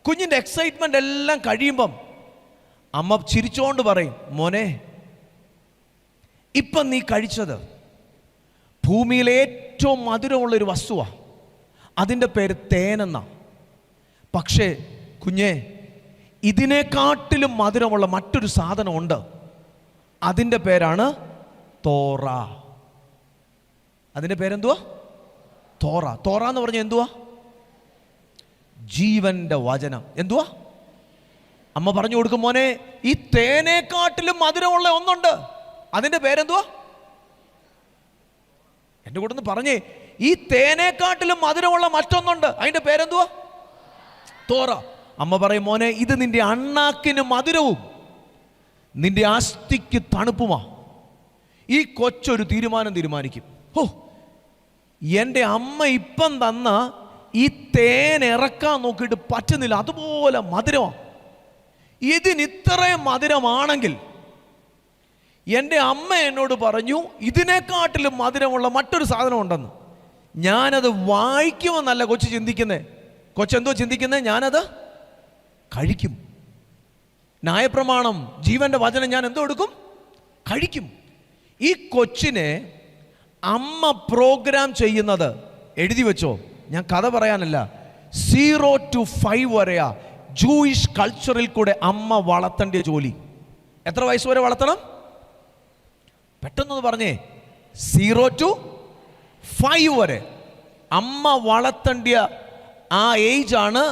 കുഞ്ഞിൻ്റെ എക്സൈറ്റ്മെൻ്റ് എല്ലാം കഴിയുമ്പം അമ്മ ചിരിച്ചോണ്ട് പറയും, മോനെ ഇപ്പം നീ കഴിച്ചത് ഭൂമിയിലെ ഏറ്റവും മധുരമുള്ളൊരു വസ്തുവാണ്, അതിൻ്റെ പേര് തേനെന്നാ. പക്ഷേ കുഞ്ഞെ, ഇതിനെക്കാട്ടിലും മധുരമുള്ള മറ്റൊരു സാധനമുണ്ട്, അതിൻ്റെ പേരാണ് തോറ. അതിൻ്റെ പേരെന്തുവാ? തോറ. തോറ എന്ന് പറഞ്ഞാൽ എന്തുവാ? ജീവന്റെ വചനം. എന്തുവാ? അമ്മ പറഞ്ഞു കൊടുക്കും, മോനെ ഈ തേനേക്കാട്ടിലും മധുരമുള്ള ഒന്നുണ്ട്, അതിൻ്റെ പേരെന്തുവാ? എൻ്റെ കൂടെ ഒന്ന് പറഞ്ഞേ, ഈ തേനേക്കാട്ടിലും മധുരമുള്ള മറ്റൊന്നുണ്ട്, അതിൻ്റെ പേരെന്തുവാ? തോറ. അമ്മ പറയും, മോനെ ഇത് നിന്റെ അണ്ണാക്കിന് മധുരവും നിന്റെ അസ്ഥിക്ക് തണുപ്പുമാ. ഈ കൊച്ചൊരു തീരുമാനിക്കും, എൻ്റെ അമ്മ ഇപ്പം തന്ന ഈ തേൻ ഇറക്കാൻ നോക്കിയിട്ട് പറ്റുന്നില്ല, അതുപോലെ മധുരമാണ്. ഇതിന് ഇത്രയും മധുരമാണെങ്കിൽ എൻ്റെ അമ്മ എന്നോട് പറഞ്ഞു ഇതിനെക്കാട്ടിലും മധുരമുള്ള മറ്റൊരു സാധനം ഉണ്ടെന്ന്. ഞാനത് വായിക്കുമെന്നല്ല കൊച്ചു ചിന്തിക്കുന്നേ. കൊച്ചെന്തോ ചിന്തിക്കുന്നേ? ഞാനത് കഴിക്കും. ന്യായപ്രമാണം, ജീവന്റെ വചനം ഞാൻ എന്തോ എടുക്കും? കഴിക്കും. ഈ കൊച്ചിനെ അമ്മ പ്രോഗ്രാം ചെയ്യുന്നത് എഴുതി വെച്ചോ, ഞാൻ കഥ പറയാനല്ല, 0 to 5 വരെയാ ജൂയിഷ് കൾച്ചറിൽ കൂടെ അമ്മ വളർത്തേണ്ട ജോലി. എത്ര വയസ്സ് വരെ വളർത്തണം? പെട്ടെന്നൊന്ന് പറഞ്ഞേ. 0 to 5 വരെ അമ്മ വളർത്തേണ്ട ആ ഏജ് ആണ്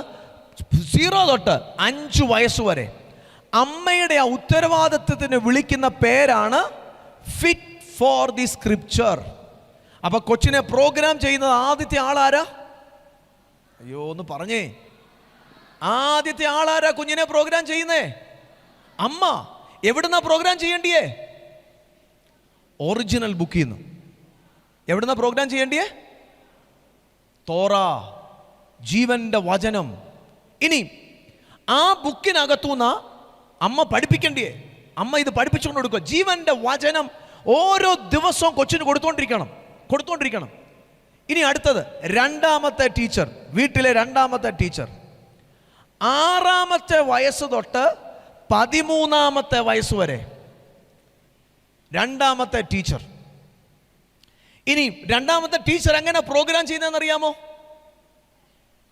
0 തൊട്ട് 5 വയസ്സ് വരെ. അമ്മയുടെ ആ ഉത്തരവാദിത്വത്തിന് വിളിക്കുന്ന പേരാണ് ഫിറ്റ് ഫോർ ദി സ്ക്രിപ്ചർ. അപ്പൊ കൊച്ചിനെ പ്രോഗ്രാം ചെയ്യുന്നത് ആദ്യത്തെ ആളാരാ? അയ്യോ ഒന്ന് പറഞ്ഞേ. ആദ്യത്തെ ആളാരാ കുഞ്ഞിനെ പ്രോഗ്രാം ചെയ്യുന്നേ? അമ്മ. എവിടുന്നാ പ്രോഗ്രാം ചെയ്യേണ്ടിയേ? ഒറിജിനൽ ബുക്കിൽ നിന്ന്. എവിടുന്നാ പ്രോഗ്രാം ചെയ്യേണ്ടിയേ? തോറ, ജീവന്റെ വചനം. ഇനി ആ ബുക്കിനകത്തുനിന്ന് അമ്മ പഠിപ്പിക്കേണ്ടിയേ? അമ്മ ഇത് പഠിപ്പിച്ചുകൊണ്ട് കൊടുക്കുക. ജീവന്റെ വചനം ഓരോ ദിവസവും കൊച്ചിന് കൊടുത്തോണ്ടിരിക്കണം. ഇനി അടുത്തത് രണ്ടാമത്തെ ടീച്ചർ, വീട്ടിലെ രണ്ടാമത്തെ ടീച്ചർ. 6-ാമത്തെ വയസ്സ് തൊട്ട് 13-ാമത്തെ വയസ്സ് വരെ രണ്ടാമത്തെ ടീച്ചർ. ഇനി രണ്ടാമത്തെ ടീച്ചർ എങ്ങനെ പ്രോഗ്രാം ചെയ്യുന്നതെന്ന് അറിയാമോ?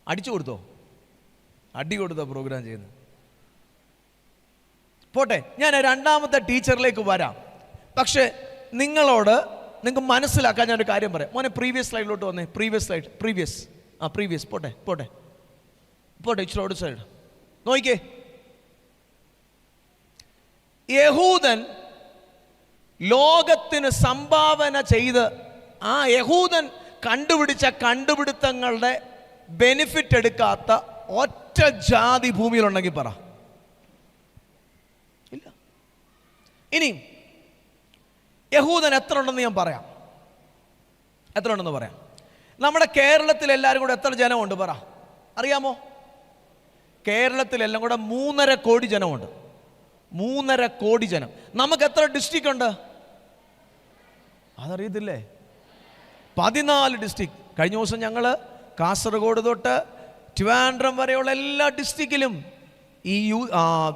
അടി കൊടുത്തോ പ്രോഗ്രാം ചെയ്യുന്നത്? പോട്ടെ, ഞാൻ രണ്ടാമത്തെ ടീച്ചറിലേക്ക് വരാം. പക്ഷേ നിങ്ങൾക്ക് മനസ്സിലാക്കാൻ ഞാനൊരു കാര്യം പറയാം. മോനെ പ്രീവിയസ് സ്ലൈഡിലോട്ട് വന്നേ. പ്രീവിയസ് പോട്ടെ ഇച്ചിരി സൈഡ് നോക്കിക്കേ. യഹൂദൻ ലോകത്തിന് സംഭാവന ചെയ്ത് ആ യഹൂദൻ കണ്ടുപിടിച്ച കണ്ടുപിടുത്തങ്ങളുടെ ബെനിഫിറ്റ് എടുക്കാത്ത ഒറ്റ ജാതി ഭൂമിയിലുണ്ടെങ്കിൽ പറ. ഇല്ല. ഇനി യഹൂദൻ എത്ര ഉണ്ടെന്ന് ഞാൻ പറയാം. എത്ര ഉണ്ടെന്ന് പറയാം. നമ്മുടെ കേരളത്തിൽ എല്ലാവരും കൂടെ എത്ര ജനമുണ്ട് പറ, അറിയാമോ? കേരളത്തിലെല്ലാം കൂടെ 3.5 കോടി ജനമുണ്ട്. 3.5 കോടി ജനം. നമുക്ക് എത്ര ഡിസ്ട്രിക്റ്റ് ഉണ്ട് അതറിയത്തില്ലേ? 14 ഡിസ്ട്രിക്ട്. കഴിഞ്ഞ ദിവസം ഞങ്ങൾ കാസർഗോഡ് തൊട്ട് ട്രിവാൻഡ്രം വരെയുള്ള എല്ലാ ഡിസ്ട്രിക്റ്റിലും ഈ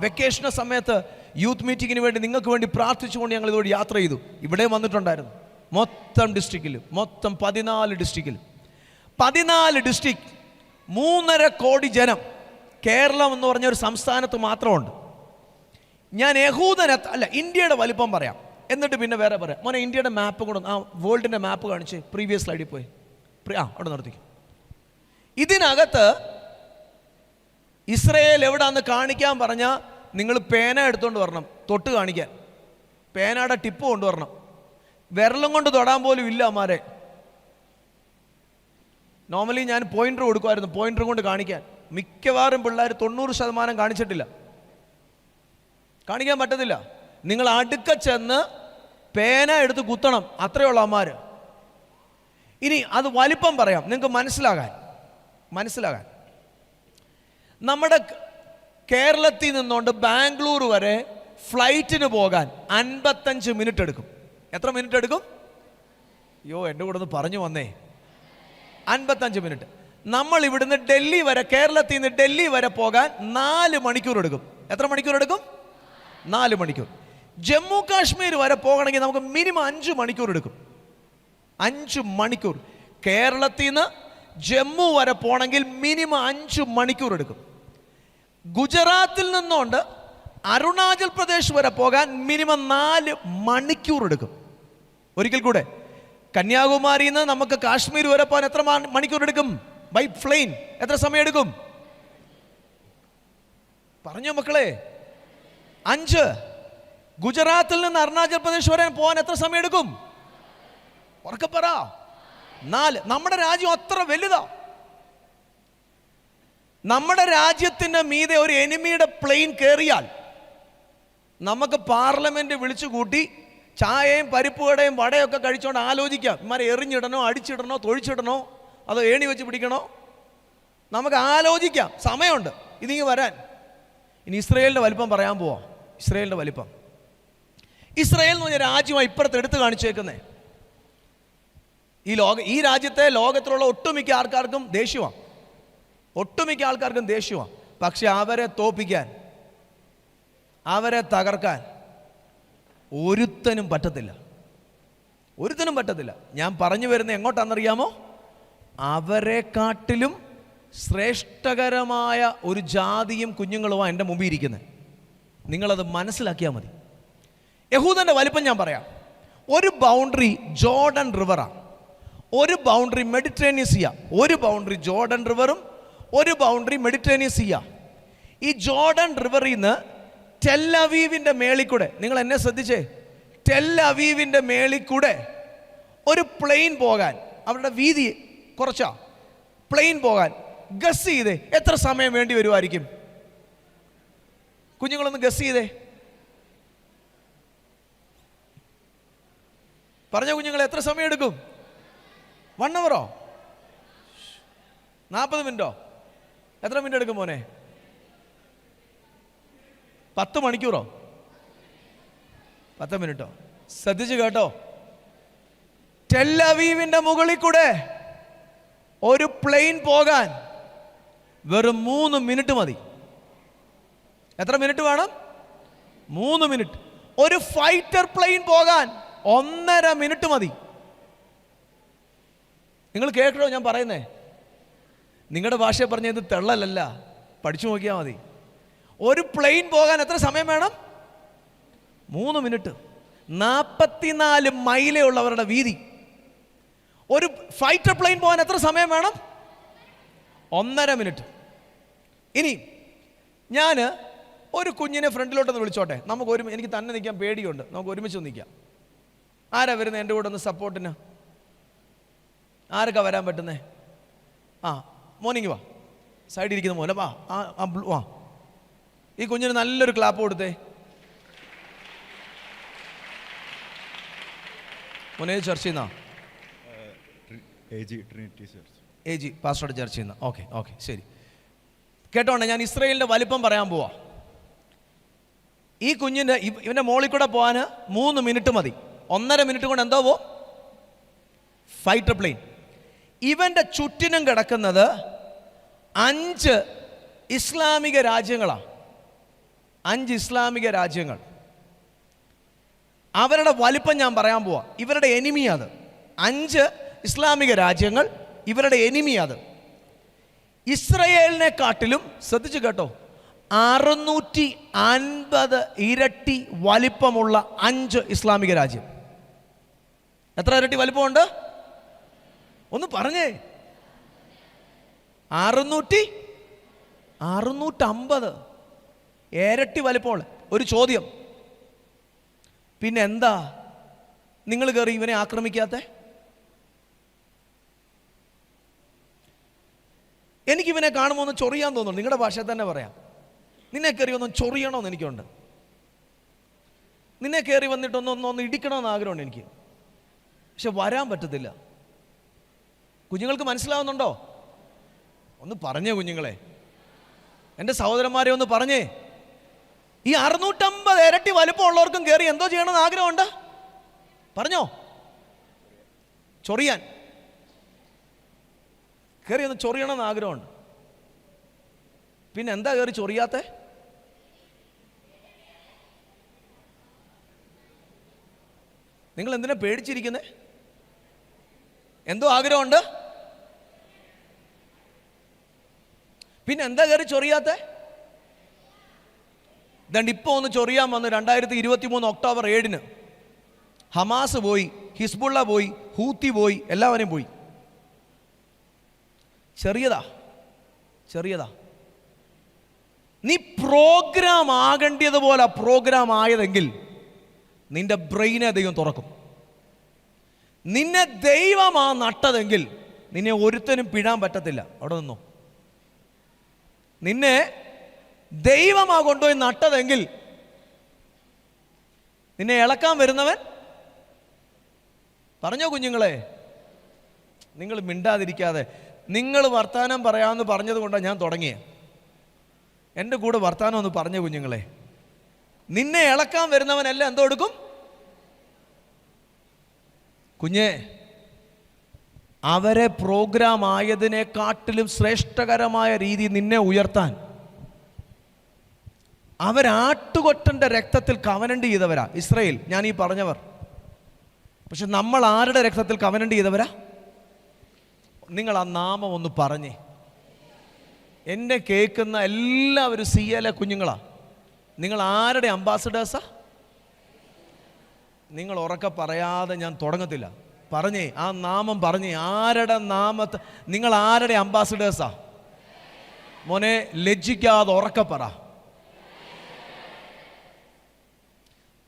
വെക്കേഷൻ സമയത്ത് യൂത്ത് മീറ്റിങ്ങിന് വേണ്ടി നിങ്ങൾക്ക് വേണ്ടി പ്രാർത്ഥിച്ചുകൊണ്ട് ഞങ്ങൾ ഇതോട് യാത്ര ചെയ്തു. ഇവിടെ വന്നിട്ടുണ്ടായിരുന്നു. മൊത്തം ഡിസ്ട്രിക്റ്റിലും, മൊത്തം 14 ഡിസ്ട്രിക്റ്റിലും 14 ഡിസ്ട്രിക്ട് 3.5 കോടി ജനം. കേരളം എന്ന് പറഞ്ഞ ഒരു സംസ്ഥാനത്ത് മാത്രമുണ്ട്. ഞാൻ ഇന്ത്യയുടെ വലിപ്പം പറയാം, എന്നിട്ട് പിന്നെ വേറെ പറയാം. മോനെ ഇന്ത്യയുടെ മാപ്പ് കൂടെ, ആ വേൾഡിൻ്റെ മാപ്പ് കാണിച്ച് പ്രീവിയസ് സ്ലൈഡിൽ പോയി. അവിടെ നിർത്തിക്കും. ഇതിനകത്ത് ഇസ്രയേൽ എവിടാന്ന് കാണിക്കാൻ പറഞ്ഞാൽ നിങ്ങൾ പേന എടുത്തുകൊണ്ട് വരണം, തൊട്ട് കാണിക്കാൻ. പേനയുടെ ടിപ്പ് കൊണ്ടുവരണം. വിരലും കൊണ്ട് തൊടാൻ പോലും ഇല്ല അമ്മാരെ. നോർമലി ഞാൻ പോയിന്റർ കൊടുക്കുമായിരുന്നു, പോയിന്റർ കൊണ്ട് കാണിക്കാൻ. മിക്കവാറും പിള്ളേർ 90% കാണിച്ചിട്ടില്ല, കാണിക്കാൻ പറ്റത്തില്ല. നിങ്ങൾ അടുക്ക ചെന്ന് പേന എടുത്ത് കുത്തണം, അത്രയുള്ള അമ്മാർ. ഇനി അത് വലിപ്പം പറയാം നിങ്ങൾക്ക് മനസ്സിലാകാൻ. നമ്മുടെ കേരളത്തിൽ നിന്നുകൊണ്ട് ബാംഗ്ലൂർ വരെ ഫ്ലൈറ്റിന് പോകാൻ 55 മിനിറ്റ് എടുക്കും. എത്ര മിനിറ്റ് എടുക്കും? എൻ്റെ കൂടെ ഒന്ന് പറഞ്ഞു വന്നേ. 55 മിനിറ്റ്. നമ്മൾ ഇവിടുന്ന് ഡൽഹി വരെ, കേരളത്തിൽ നിന്ന് ഡൽഹി വരെ പോകാൻ 4 മണിക്കൂർ എടുക്കും. എത്ര മണിക്കൂർ എടുക്കും? 4 മണിക്കൂർ. ജമ്മു കാശ്മീർ വരെ പോകണമെങ്കിൽ നമുക്ക് മിനിമം 5 മണിക്കൂർ എടുക്കും. 5 മണിക്കൂർ. കേരളത്തിൽ നിന്ന് ജമ്മു വരെ പോകണമെങ്കിൽ മിനിമം 5 മണിക്കൂർ എടുക്കും. ഗുജറാത്തിൽ നിന്നുകൊണ്ട് അരുണാചൽ പ്രദേശ് വരെ പോകാൻ മിനിമം 4 മണിക്കൂർ എടുക്കും. ഒരിക്കൽ കൂടെ, കന്യാകുമാരിയിൽ നിന്ന് നമുക്ക് കാശ്മീർ വരെ പോകാൻ എത്ര മണിക്കൂർ എടുക്കും? ബൈ പ്ലെയിൻ എത്ര സമയം എടുക്കും? പറഞ്ഞോ മക്കളെ? 5. ഗുജറാത്തിൽ നിന്ന് അരുണാചൽ പ്രദേശ് വരെ പോകാൻ എത്ര സമയം എടുക്കും? ഉറക്കെ പറ. 4. നമ്മുടെ രാജ്യം അത്ര വലുതാ. നമ്മുടെ രാജ്യത്തിന്റെ മീതെ ഒരു എനിമിയുടെ പ്ലെയിൻ കയറിയാൽ നമുക്ക് പാർലമെന്റ് വിളിച്ചു കൂട്ടി ചായയും പരിപ്പുകടയും വടയൊക്കെ കഴിച്ചുകൊണ്ട് ആലോചിക്കാം, ഇമാരെ എറിഞ്ഞിടണോ, അടിച്ചിടണോ, തൊഴിച്ചിടണോ, അതോ ഏണി വെച്ച് പിടിക്കണോ? നമുക്ക് ആലോചിക്കാം, സമയമുണ്ട് ഇതിങ്ങ് വരാൻ. ഇനി ഇസ്രയേലിൻ്റെ വലിപ്പം പറയാൻ പോവാം. ഇസ്രയേലിൻ്റെ വലിപ്പം. ഇസ്രയേൽ എന്ന് പറഞ്ഞ രാജ്യമാണ് ഇപ്പുറത്ത് എടുത്ത് കാണിച്ചേക്കുന്നേ. ഈ രാജ്യത്തെ ലോകത്തിലുള്ള ഒട്ടുമിക്ക ആൾക്കാർക്കും ദേഷ്യമാണ്. പക്ഷെ അവരെ തോപ്പിക്കാൻ, അവരെ തകർക്കാൻ ഒരുത്തനും പറ്റത്തില്ല. ഞാൻ പറഞ്ഞു വരുന്നത് എങ്ങോട്ടാണെന്നറിയാമോ? അവരെക്കാട്ടിലും ശ്രേഷ്ഠകരമായ ഒരു ജാതിയും കുഞ്ഞുങ്ങളുമാണ് എൻ്റെ മുമ്പിൽ ഇരിക്കുന്നത്. നിങ്ങളത് മനസ്സിലാക്കിയാൽ മതി. യഹൂദൻ്റെ വലിപ്പം ഞാൻ പറയാം. ഒരു ബൗണ്ടറി ജോർഡൻ റിവറാണ്, ഒരു ബൗണ്ടറി മെഡിറ്ററേനിയൻ സീ, ഒരു ബൗണ്ടറി ജോർഡൻ റിവറും ഒരു ബൗണ്ടറി മെഡിറ്ററേനിയൻ സീ. ഈ ജോർഡൻ റിവറിൽ നിന്ന് ടെൽ അവീവിൻ്റെ മേളിൽ കൂടെ, നിങ്ങൾ എന്നെ ശ്രദ്ധിച്ചേ, ടെൽ അവീവിൻ്റെ മേളിൽ കൂടെ ഒരു പ്ലെയിൻ പോകാൻ, അവരുടെ വീതി കുറച്ചാ, പ്ലെയിൻ പോകാൻ ഗസ് ചെയ്തേ എത്ര സമയം വേണ്ടി വരുമായിരിക്കും? കുഞ്ഞുങ്ങളൊന്ന് ഗസ് ചെയ്തേ. പറഞ്ഞ കുഞ്ഞുങ്ങൾ എത്ര സമയം എടുക്കും? 1 അവറോ? 40 മിനിറ്റോ? എത്ര മിനിറ്റ് എടുക്കും മോനെ? 10 മണിക്കൂറോ? 10 മിനിറ്റോ? ശ്രദ്ധിച്ചു കേട്ടോ. ടെൽ അവീവിന്റെ മുകളിൽ കൂടെ ഒരു പ്ലെയിൻ പോകാൻ വെറും 3 മിനിറ്റ് മതി. എത്ര മിനിറ്റ് വേണം? 3 മിനിറ്റ്. ഒരു ഫൈറ്റർ പ്ലെയിൻ പോകാൻ 1.5 മിനിറ്റ് മതി. നിങ്ങൾ കേട്ടോ ഞാൻ പറയുന്നേ? നിങ്ങളുടെ ഭാഷ പറഞ്ഞത് തെള്ളലല്ല, പഠിച്ചു നോക്കിയാൽ മതി. ഒരു പ്ലെയിൻ പോകാൻ എത്ര സമയം വേണം? 3 മിനിറ്റ്. 44 മൈലേ ഉള്ളവരുടെ വീതി. ഒരു ഫൈറ്റർ പ്ലെയിൻ പോകാൻ എത്ര സമയം വേണം? 1.5 മിനിറ്റ്. ഇനി ഞാൻ ഒരു കുഞ്ഞിനെ ഫ്രണ്ടിലോട്ടൊന്ന് വിളിച്ചോട്ടെ. എനിക്ക് തന്നെ നിൽക്കാൻ പേടിയുണ്ട്. നമുക്ക് ഒരുമിച്ച് നിൽക്കാം. ആരാ വരുന്നത് എൻ്റെ കൂടെ ഒന്ന് സപ്പോർട്ടിന്? ആരൊക്കെ വരാൻ പറ്റുന്നേ? മോർണിംഗ് വാ, സൈഡിൽ ഇരിക്കുന്ന മോനെ വാ. വാ, ഈ കുഞ്ഞിന് നല്ലൊരു ക്ലാപ്പ് കൊടുത്തേ. മോനെ ചർച്ചിൽ നിന്നാ? AG പാസ്റ്ററുടെ ചർച്ചിൽ നിന്ന്. ഓക്കെ ശരി. കേട്ടോണ്ടെ, ഞാൻ ഇസ്രായേലിൻ്റെ വലിപ്പം പറയാൻ പോവാ. ഈ കുഞ്ഞിൻ്റെ ഇവൻ്റെ മോളിൽ കൂടെ പോകാൻ 3 മിനിറ്റ് മതി. 1.5 മിനിറ്റ് കൊണ്ട് എന്തോ പോവും ഫൈറ്റർ പ്ലെയിൻ. ഇവൻ്റെ ചുറ്റിനും കിടക്കുന്നത് 5 ഇസ്ലാമിക രാജ്യങ്ങളാണ്. 5 ഇസ്ലാമിക രാജ്യങ്ങൾ. അവരുടെ വലിപ്പം ഞാൻ പറയാൻ പോവാ. ഇവരുടെ എനിമി അത്. 5 ഇസ്ലാമിക രാജ്യങ്ങൾ, ഇവരുടെ എനിമി അത്. ഇസ്രയേലിനെ കാട്ടിലും, ശ്രദ്ധിച്ചു കേട്ടോ, 650 ഇരട്ടി വലിപ്പമുള്ള 5 ഇസ്ലാമിക രാജ്യം. എത്ര ഇരട്ടി വലിപ്പമുണ്ട്? ഒന്ന് പറഞ്ഞേ. 650 ഇരട്ടി വലിപ്പമുള്ള ഒരു ചോദ്യം. പിന്നെ എന്താ നിങ്ങൾ കയറി ഇവനെ ആക്രമിക്കാത്തെ? എനിക്കിവനെ കാണുമ്പോൾ ഒന്ന് ചൊറിയാൻ തോന്നുന്നു. നിങ്ങളുടെ ഭാഷയിൽ തന്നെ പറയാം. നിന്നെ കയറി ഒന്ന് ചൊറിയണമെന്ന് എനിക്കുണ്ട്. നിന്നെ കയറി വന്നിട്ടൊന്ന് ഇടിക്കണമെന്ന് ആഗ്രഹമുണ്ട് എനിക്ക്. പക്ഷെ വരാൻ പറ്റത്തില്ല. കുഞ്ഞുങ്ങൾക്ക് മനസ്സിലാവുന്നുണ്ടോ? ഒന്ന് പറഞ്ഞേ കുഞ്ഞുങ്ങളെ, എൻ്റെ സഹോദരന്മാരെ ഒന്ന് പറഞ്ഞേ. ഈ 650 ഇരട്ടി വലുപ്പമുള്ളവർക്കും കയറി എന്തോ ചെയ്യണമെന്ന് ആഗ്രഹമുണ്ട്? പറഞ്ഞോ. ചൊറിയാൻ, കയറി ഒന്ന് ചൊറിയണമെന്ന് ആഗ്രഹമുണ്ട്. പിന്നെ എന്താ കയറി ചൊറിയാത്തെ? നിങ്ങൾ എന്തിനാ പേടിച്ചിരിക്കുന്നേ? എന്തോ ആഗ്രഹമുണ്ട്. പിന്നെ എന്താ കയറി ചൊറിയാത്തെ? ഇതാണ്ട് ഇപ്പോൾ ഒന്ന് ചൊറിയാൻ വന്ന് 2023 ഒക്ടോബർ 7 ഹമാസ് പോയി, ഹിസ്ബുള്ള പോയി, ഹൂത്തി പോയി, എല്ലാവരും പോയി. ചെറിയതാ. നീ പ്രോഗ്രാം ആകേണ്ടതുപോലെ പ്രോഗ്രാം ആയതെങ്കിൽ നിന്റെ ബ്രെയിനെ ദൈവം തുറക്കും. നിന്നെ ദൈവമാ നട്ടതെങ്കിൽ നിന്നെ ഒരുത്തനും പിഴാൻ പറ്റത്തില്ല. അവിടെ നിന്നോ. നിന്നെ ദൈവമാ കൊണ്ടുപോയി നട്ടതെങ്കിൽ നിന്നെ ഇളക്കാൻ വരുന്നവൻ, പറഞ്ഞോ കുഞ്ഞുങ്ങളെ. നിങ്ങൾ മിണ്ടാതിരിക്കാതെ, നിങ്ങൾ വർത്താനം പറയാമെന്ന് പറഞ്ഞത് കൊണ്ടാണ് ഞാൻ തുടങ്ങിയത്. എൻ്റെ കൂടെ വർത്താനം ഒന്ന് പറഞ്ഞ കുഞ്ഞുങ്ങളെ. നിന്നെ ഇളക്കാൻ വരുന്നവനെല്ലാം എന്തോ എടുക്കും? കുഞ്ഞെ, അവരെ പ്രോഗ്രാം ആയതിനെക്കാട്ടിലും ശ്രേഷ്ഠകരമായ രീതി നിന്നെ ഉയർത്താൻ അവരാട്ടുകൊറ്റൻ്റെ രക്തത്തിൽ കവനന്റ് ചെയ്തവരാ ഇസ്രായേൽ, ഞാൻ ഈ പറഞ്ഞവർ. പക്ഷെ നമ്മൾ ആരുടെ രക്തത്തിൽ കവനന്റ് ചെയ്തവരാ? നിങ്ങൾ ആ നാമം ഒന്ന് പറഞ്ഞേ. എന്നെ കേൾക്കുന്ന എല്ലാവരും CLA കുഞ്ഞുങ്ങളാ. നിങ്ങൾ ആരുടെ അംബാസഡേഴ്സാ? നിങ്ങൾ ഉറക്കെ പറയാതെ ഞാൻ തുടങ്ങത്തില്ല. പറഞ്ഞേ, ആ നാമം പറഞ്ഞേ. ആരുടെ നാമത്തെ? നിങ്ങൾ ആരുടെ അംബാസഡേഴ്സാ? മോനെ, ലജ്ജിക്കാതെ ഉറക്കെ പറ.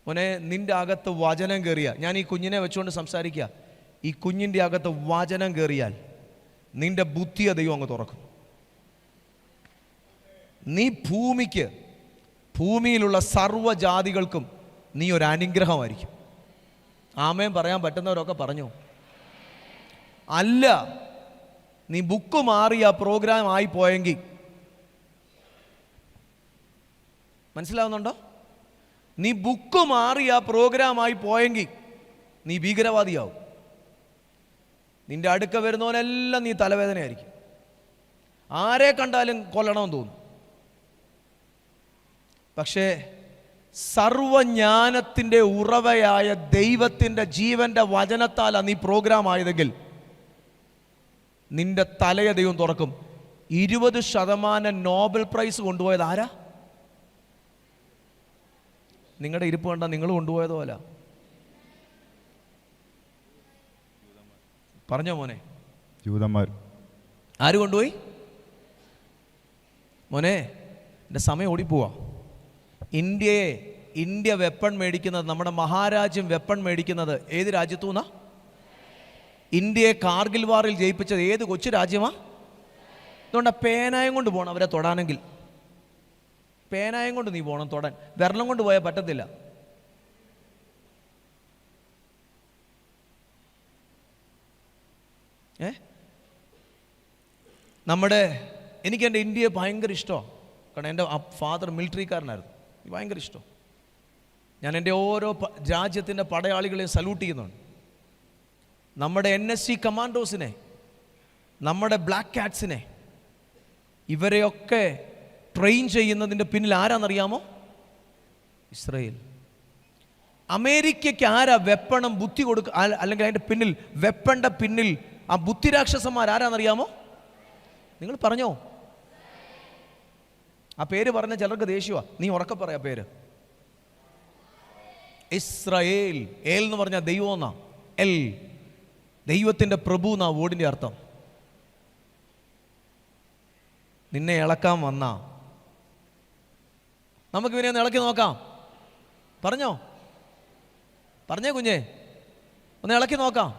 മോനെ, നിന്റെ അകത്ത് വചനം കയറിയ, ഞാൻ ഈ കുഞ്ഞിനെ വെച്ചുകൊണ്ട് സംസാരിക്കുക, ഈ കുഞ്ഞിൻ്റെ അകത്ത് വചനം കയറിയാൽ നിന്റെ ബുദ്ധിയെ ദൈവം അങ്ങ് തുറക്കും. നീ ഭൂമിയിലുള്ള സർവ്വജാതികൾക്കും നീ ഒരു അനുഗ്രഹമായിരിക്കും. ആമേൻ പറയാൻ പറ്റുന്നവരൊക്കെ പറഞ്ഞു. അല്ല, നീ ബുക്ക് മാറി ആ പ്രോഗ്രാം ആയി പോയെങ്കിൽ, മനസ്സിലാവുന്നുണ്ടോ? നീ ബുക്ക് മാറി ആ പ്രോഗ്രാം ആയി പോയെങ്കിൽ നീ ഭീകരവാദിയാവും. നിന്റെ അടുക്ക വരുന്നവനെല്ലാം നീ തലവേദനയായിരിക്കും. ആരെ കണ്ടാലും കൊല്ലണമെന്ന് തോന്നും. പക്ഷേ സർവജ്ഞാനത്തിൻ്റെ ഉറവയായ ദൈവത്തിൻ്റെ ജീവൻ്റെ വചനത്താലാണ് നീ പ്രോഗ്രാം ആയതെങ്കിൽ നിന്റെ തലയെ ദൈവം തുറക്കും. 20% നോബൽ പ്രൈസ് കൊണ്ടുപോയത് ആരാ? നിങ്ങളുടെ ഇരിപ്പ് കണ്ടാൽ നിങ്ങൾ കൊണ്ടുപോയതോ അല്ല. പറഞ്ഞോ മോനെ. ജൂതന്മാർ. ആര് കൊണ്ടുപോയി മോനെ? എൻ്റെ സമയം ഓടിപ്പോവാ. ഇന്ത്യ വെപ്പൺ മേടിക്കുന്നത്, നമ്മുടെ മഹാരാജ്യം വെപ്പൺ മേടിക്കുന്നത് ഏത് രാജ്യത്തു നിന്നാ? ഇന്ത്യയെ കാർഗിൽ വാറിൽ ജയിപ്പിച്ചത് ഏത് കൊച്ചു രാജ്യമാ? അതുകൊണ്ട് പേനായം കൊണ്ട് പോകണം അവരെ തൊടാനെങ്കിൽ. പേനായം കൊണ്ട് നീ പോകണം തൊടാൻ, വിരളം കൊണ്ട് പോയാൽ പറ്റത്തില്ല. എനിക്ക് എൻ്റെ ഇന്ത്യയെ ഭയങ്കര ഇഷ്ടമാണ്. കാരണം എൻ്റെ ഫാദർ മിലിറ്ററിക്കാരനായിരുന്നു. ഭയങ്കര ഇഷ്ടം. ഞാൻ എൻ്റെ ഓരോ രാജ്യത്തിൻ്റെ പടയാളികളെയും സല്യൂട്ട് ചെയ്യുന്നുണ്ട്. നമ്മുടെ NSC കമാൻഡോസിനെ, നമ്മുടെ ബ്ലാക്ക് കാറ്റ്സിനെ, ഇവരെയൊക്കെ ട്രെയിൻ ചെയ്യുന്നതിൻ്റെ പിന്നിൽ ആരാന്നറിയാമോ? ഇസ്രായേൽ. അമേരിക്കയ്ക്ക് ആരാ വെപ്പണം ബുദ്ധി കൊടുക്കുക, അല്ലെങ്കിൽ അതിൻ്റെ പിന്നിൽ, വെപ്പണിൻ്റെ പിന്നിൽ ആ ബുദ്ധിരാക്ഷസന്മാർ ആരാന്നറിയാമോ? നിങ്ങൾ പറഞ്ഞോ. ആ പേര് പറഞ്ഞ ചിലർക്ക് ദേഷ്യമാണ്. നീ ഉറക്കെ പറയാ പേര്. ഇസ്രായേൽ. ഏൽ എന്ന് പറഞ്ഞാൽ ദൈവം എന്നാ. എൽ, ദൈവത്തിൻ്റെ പ്രഭു എന്നാ വേർഡിൻ്റെ അർത്ഥം. നിന്നെ ഇളക്കാൻ വന്ന, നമുക്ക് ഇവനെ ഒന്ന് ഇളക്കി നോക്കാം. പറഞ്ഞേ കുഞ്ഞേ, ഒന്ന് ഇളക്കി നോക്കാം.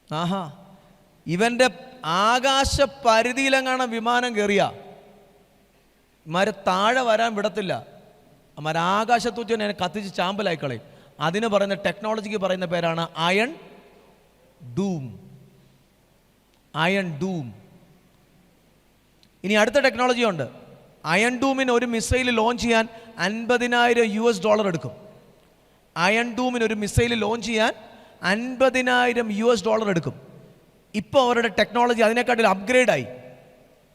ആഹാ, ഇവന്റെ ആകാശ പരിധിയിലെങ്ങാണ് വിമാനം കയറിയ ഇമാരെ താഴെ വരാൻ വിടത്തില്ല. അമാരെ ആകാശത്ത് വെച്ച് തന്നെ കത്തിച്ച് ചാമ്പലായിക്കളയും. അതിന് പറയുന്ന, ടെക്നോളജിക്ക് പറയുന്ന പേരാണ് അയൺ ഡൂം. Iron dome. ഇനി അടുത്ത ടെക്നോളജി ഉണ്ട്. അയൺ ഡൂമിന് ഒരു മിസൈൽ ലോഞ്ച് ചെയ്യാൻ $50,000 എടുക്കും. അയൺ ഡൂമിന് ഒരു മിസൈൽ ലോഞ്ച് ചെയ്യാൻ $50,000 എടുക്കും. ഇപ്പോൾ അവരുടെ ടെക്നോളജി അതിനെക്കാട്ടിൽ അപ്ഗ്രേഡായി.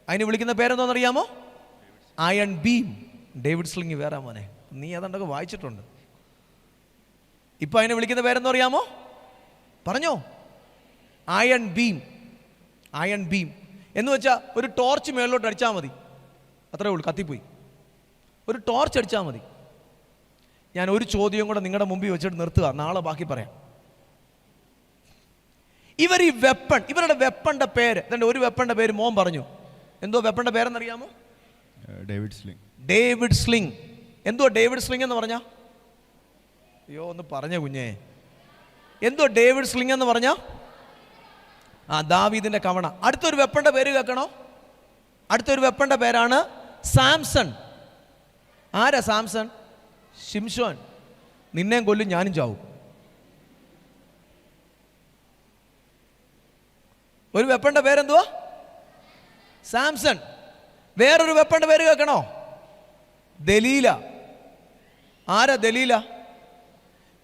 അതിന് വിളിക്കുന്ന പേരെന്തോന്നറിയാമോ? Iron beam. ഡേവിഡ് സ്ലിംഗ് വേറെ മോനെ, നീ അതുകൊണ്ടൊക്കെ വായിച്ചിട്ടുണ്ട്. ഇപ്പോൾ അതിനെ വിളിക്കുന്ന പേരെന്തോ അറിയാമോ? പറഞ്ഞോ. Iron beam. അയൺ ബീം എന്ന് വെച്ചാൽ ഒരു ടോർച്ച് മേളിലോട്ട് അടിച്ചാൽ മതി, അത്രേ ഉള്ളൂ, കത്തിപ്പോയി. ഒരു ടോർച്ച് അടിച്ചാൽ മതി. ഞാൻ ഒരു ചോദ്യം കൂടെ നിങ്ങളുടെ മുമ്പിൽ വെച്ചിട്ട് നിർത്തുക, നാളെ ബാക്കി പറയാം. ഇവർ ഈ വെപ്പൺ, ഇവരുടെ വെപ്പണിന്റെ പേര്, ഒരു വെപ്പണിന്റെ പേര് മോൻ പറഞ്ഞു. എന്തോ വെപ്പണിന്റെ പേരെന്നറിയാമോ? David sling. David sling. എന്തോ ഡേവിഡ് സ്ലിംഗ് എന്ന് പറഞ്ഞ? അയ്യോ ഒന്ന് പറഞ്ഞ കുഞ്ഞേ, എന്തോ ഡേവിഡ് സ്ലിംഗ് എന്ന് പറഞ്ഞ? ദാവീദിന്റെ കവണ. അടുത്തൊരു വെപ്പണിന്റെ പേര് കേൾക്കണോ? അടുത്തൊരു വെപ്പണിന്റെ പേരാണ് സാംസൺ. ആരാ സാംസൺ? ശിംശോൻ. നിന്നെയും കൊല്ലും, ഞാനും ചാവും. ഒരു വെപ്പണിന്റെ പേരെന്തുവാ? സാംസൺ. വേറൊരു വെപ്പണിന്റെ പേര് കേൾക്കണോ? ദലീല. ആരാ ദലീല?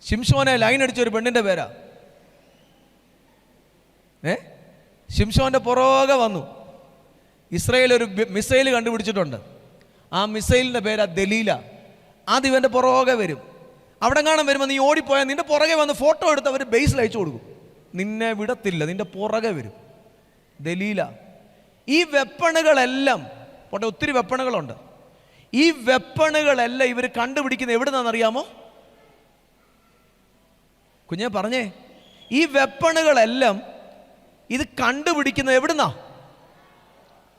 ശിംശോനെ ലൈൻ അടിച്ച ഒരു പെണ്ണിന്റെ പേരാ. ശിംശോന്റെ പുറകെ വന്നു. ഇസ്രായേൽ ഒരു മിസൈൽ കണ്ടുപിടിച്ചിട്ടുണ്ട്. ആ മിസൈലിന്റെ പേരാ ദലീല. അത് ഇവന്റെ പുറകെ വരും. അവിടെ കാണാൻ വരുമ്പോൾ നീ ഓടിപ്പോയാൽ നിന്റെ പുറകെ വന്ന് ഫോട്ടോ എടുത്ത് അവർ ബേസിൽ അയച്ചു കൊടുക്കും. നിന്നെ വിടത്തില്ല, നിന്റെ പുറകെ വരും. ദലീല. ഈ വെപ്പണുകളെല്ലാം, പോട്ടെ, ഒത്തിരി വെപ്പണുകളുണ്ട്. ഈ വെപ്പണുകളെല്ലാം ഇവർ കണ്ടുപിടിക്കുന്നത് എവിടെ നിന്നാണെന്നറിയാമോ? കുഞ്ഞെ പറഞ്ഞേ. ഈ വെപ്പണുകളെല്ലാം ഇത് കണ്ടുപിടിക്കുന്നത് എവിടുന്നാ?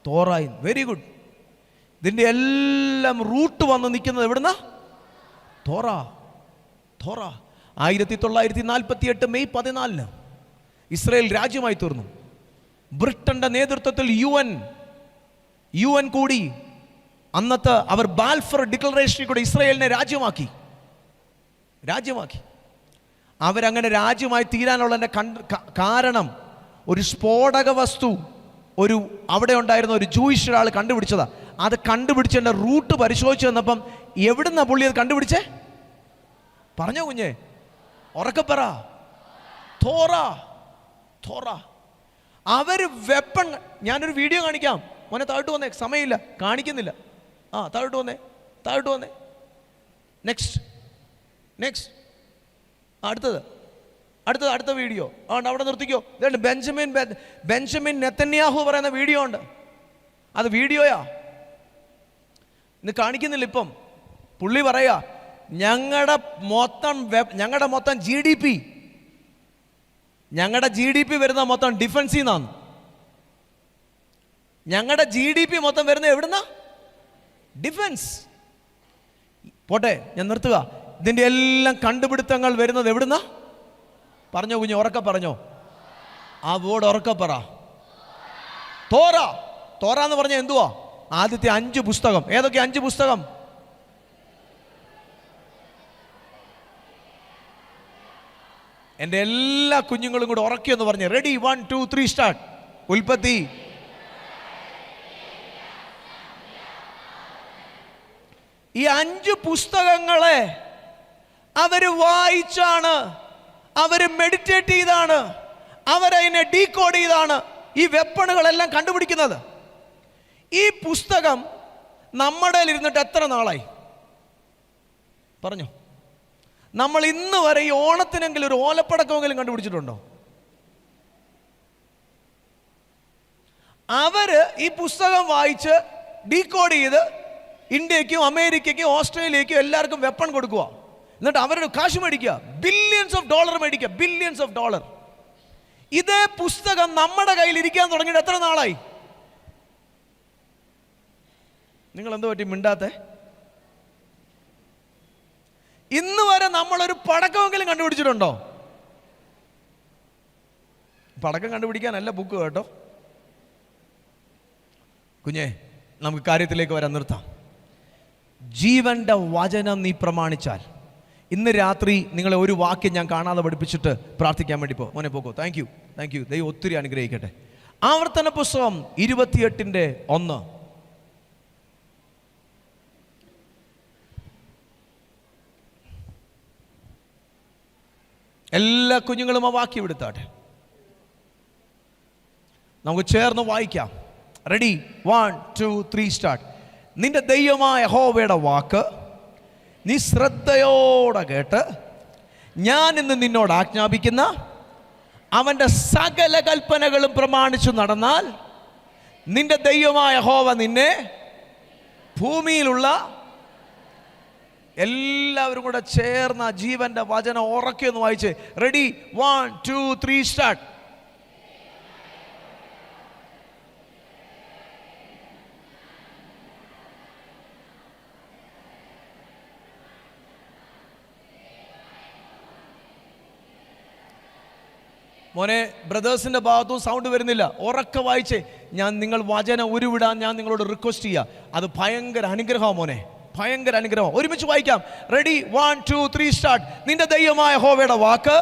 തോറായി. Very good. ഇതിൻ്റെ എല്ലാം റൂട്ട് വന്ന് നിൽക്കുന്നത് എവിടുന്നാ? തോറ. 1948 മെയ് 14 ഇസ്രായേൽ രാജ്യമായി തീർന്നു. ബ്രിട്ടന്റെ നേതൃത്വത്തിൽ UN കൂടി. അന്നത്തെ അവർ ബാൽഫർ ഡിക്ലറേഷനിൽ കൂടെ ഇസ്രായേലിനെ രാജ്യമാക്കി. അവരങ്ങനെ രാജ്യമായി തീരാനുള്ളതിൻ്റെ കാരണം ഒരു സ്ഫോടക വസ്തു അവിടെ ഉണ്ടായിരുന്ന ഒരു ജൂയിഷ് ഒരാൾ കണ്ടുപിടിച്ചതാ. അത് കണ്ടുപിടിച്ചതിൻ്റെ റൂട്ട് പരിശോധിച്ച് വന്നപ്പം എവിടുന്നാ പുള്ളി അത് കണ്ടുപിടിച്ചേ? പറഞ്ഞോ കുഞ്ഞെ, ഉറക്കപ്പറ. തോറ. അവര് വെപ്പൺ. ഞാനൊരു വീഡിയോ കാണിക്കാം. മോനെ താഴോട്ട് വന്നേ, സമയമില്ല, കാണിക്കുന്നില്ല. താഴോട്ട് വന്നേ. നെക്സ്റ്റ്. അടുത്ത വീഡിയോ അവിടെ നിർത്തിക്കോ. ഇതുണ്ട് ബെഞ്ചമിൻ നെതന്യാഹു പറയുന്ന വീഡിയോ ഉണ്ട്. അത് വീഡിയോയാ. ഇന്ന് കാണിക്കുന്നില്ല. ഇപ്പം പുള്ളി പറയാ ഞങ്ങളുടെ മൊത്തം GDP, ഞങ്ങളുടെ GDP വരുന്ന മൊത്തം ഡിഫൻസിൽ നിന്നാണ്. ഞങ്ങളുടെ GDP മൊത്തം വരുന്നത് എവിടുന്ന? ഡിഫൻസ്. പോട്ടെ, ഞാൻ നിർത്തുക. ഇതിൻ്റെ എല്ലാം കണ്ടുപിടുത്തങ്ങൾ വരുന്നത് എവിടുന്ന? പറഞ്ഞോ കുഞ്ഞു, ഉറക്ക പറഞ്ഞോ. ആ വേർഡ് ഉറക്ക പറ. തോറ. തോറ എന്ന് പറഞ്ഞാൽ എന്തുവാ? ആദ്യത്തെ 5 പുസ്തകം. ഏതൊക്കെ 5 പുസ്തകം? എൻ്റെ എല്ലാ കുഞ്ഞുങ്ങളും കൂടെ ഉറക്കിയെന്ന് പറഞ്ഞ് റെഡി 1 2 3 സ്റ്റാർട്ട്. ഉൽപ്പത്തി. ഈ 5 പുസ്തകങ്ങളെ അവര് വായിച്ചാണ്, അവര് മെഡിറ്റേറ്റ് ചെയ്താണ്, അവരതിനെ ഡീകോഡ് ചെയ്താണ് ഈ വെപ്പണുകളെല്ലാം കണ്ടുപിടിക്കുന്നത്. ഈ പുസ്തകം നമ്മുടെ ഇരുന്നിട്ട് എത്ര നാളായി പറഞ്ഞു? നമ്മൾ ഇന്ന് വരെ ഈ ഓണത്തിനെങ്കിലും ഒരു ഓലപ്പടക്കമെങ്കിലും കണ്ടുപിടിച്ചിട്ടുണ്ടോ? അവര് ഈ പുസ്തകം വായിച്ച് ഡീകോഡ് ചെയ്ത് ഇന്ത്യക്കും അമേരിക്കയ്ക്കും ഓസ്ട്രേലിയയ്ക്കും എല്ലാവർക്കും വെപ്പൺ കൊടുക്കുക. എന്നിട്ട് അവരുടെ കാശ് മേടിക്കുക, ബില്യൺസ് ഓഫ് ഡോളർ മേടിക്കുക, ബില്യൺസ് ഓഫ് ഡോളർ. ഇതേ പുസ്തകം നമ്മുടെ കയ്യിൽ ഇരിക്കാൻ തുടങ്ങിയിട്ട് എത്ര നാളായി? നിങ്ങൾ എന്തോ പറ്റി മിണ്ടാത്തെ? ഇന്ന് വരെ നമ്മളൊരു പടക്കമെങ്കിലും കണ്ടുപിടിച്ചിട്ടുണ്ടോ? പടക്കം കണ്ടുപിടിക്കാനല്ല ബുക്ക് കേട്ടോ കുഞ്ഞേ. നമുക്ക് കാര്യത്തിലേക്ക് വരാൻ നിർത്താം. ജീവന്റെ വചനം നീ പ്രമാണിച്ചാൽ, ഇന്ന് രാത്രി നിങ്ങളെ ഒരു വാക്യം ഞാൻ കാണാതെ പഠിപ്പിച്ചിട്ട് പ്രാർത്ഥിക്കാൻ വേണ്ടി മോനെ പോക്കോ. Thank you. ദൈവം ഒത്തിരി അനുഗ്രഹിക്കട്ടെ. ആവർത്തന പുസ്തകം 28:1. എല്ലാ കുഞ്ഞുങ്ങളും ആ വാക്യം എടുത്താട്ടെ. നമുക്ക് ചേർന്ന് വായിക്കാം. Ready 1 2 3 start. നിന്റെ ദൈവമായ യഹോവയുടെ വാക്ക് നീ ശ്രദ്ധയോടെ കേട്ട് ഞാൻ ഇന്ന് നിന്നോട് ആജ്ഞാപിക്കുന്ന അവൻ്റെ സകല കൽപ്പനകളും പ്രമാണിച്ചു നടന്നാൽ നിന്റെ ദൈവമായ യഹോവ നിന്നെ ഭൂമിയിലുള്ള എല്ലാവരും കൂടെ ചേർന്ന ജീവന്റെ വചനം ഉറക്കിയൊന്ന് വായിച്ച്. Ready 1 2 3 start. മോനെ, ബ്രദേഴ്സിന്റെ ഭാഗത്തും സൗണ്ട് വരുന്നില്ല, ഉറക്കെ വായിച്ചേ. നിങ്ങൾ വചനം ഉരുവിടാൻ ഞാൻ നിങ്ങളോട് റിക്വസ്റ്റ് ചെയ്യുക. അത് ഭയങ്കര അനുഗ്രഹമാണ് മോനെ, ഭയങ്കര അനുഗ്രഹം. ഒരുമിച്ച് വായിക്കാം. Ready 1 2 3 start. നിന്റെ ദൈവമായ യഹോവയുടെ വാക്ക്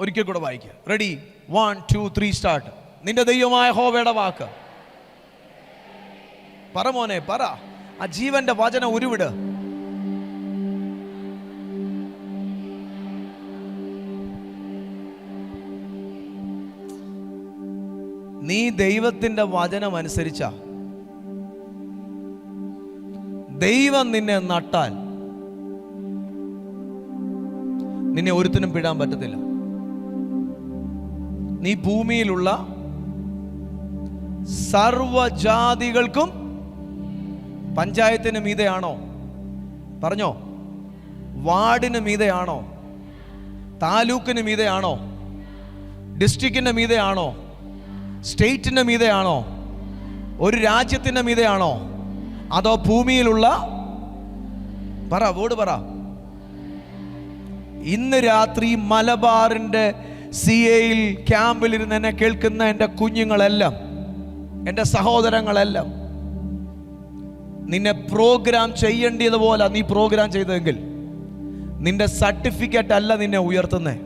ഒരിക്കൽ കൂടെ വായിക്കുക. Ready 1 2 3 start. നിന്റെ ദൈവമായ യഹോവയുടെ വാക്ക്. പറ മോനെ, പറ. ആ ജീവന്റെ വചനം ഉരുവിട്. നീ ദൈവത്തിന്റെ വചനം അനുസരിച്ച ദൈവം നിന്നെ നട്ടാൽ നിന്നെ ഒരുത്തിനും പിടാൻ പറ്റത്തില്ല. നീ ഭൂമിയിലുള്ള സർവജാതികൾക്കും പഞ്ചായത്തിന് മീതെയാണോ? പറഞ്ഞോ. വാർഡിന് മീതെയാണോ? താലൂക്കിന് മീതെയാണോ? ഡിസ്ട്രിക്റ്റിന്റെ മീതെയാണോ? സ്റ്റേറ്റിന്റെ മീതെയാണോ? ഒരു രാജ്യത്തിന്റെ മീതെയാണോ? അതോ ഭൂമിയിലുള്ള? പറ, വോട് പറ. ഇന്ന് രാത്രി മലബാറിന്റെ CAയിൽ ക്യാമ്പിലിരുന്ന് എന്നെ കേൾക്കുന്ന എൻ്റെ കുഞ്ഞുങ്ങളെല്ലാം, എൻ്റെ സഹോദരങ്ങളെല്ലാം, നിന്നെ പ്രോഗ്രാം ചെയ്യേണ്ടതുപോലെ നീ പ്രോഗ്രാം ചെയ്തെങ്കിൽ നിന്റെ സർട്ടിഫിക്കറ്റ് അല്ല നിന്നെ ഉയർത്തുന്നേ,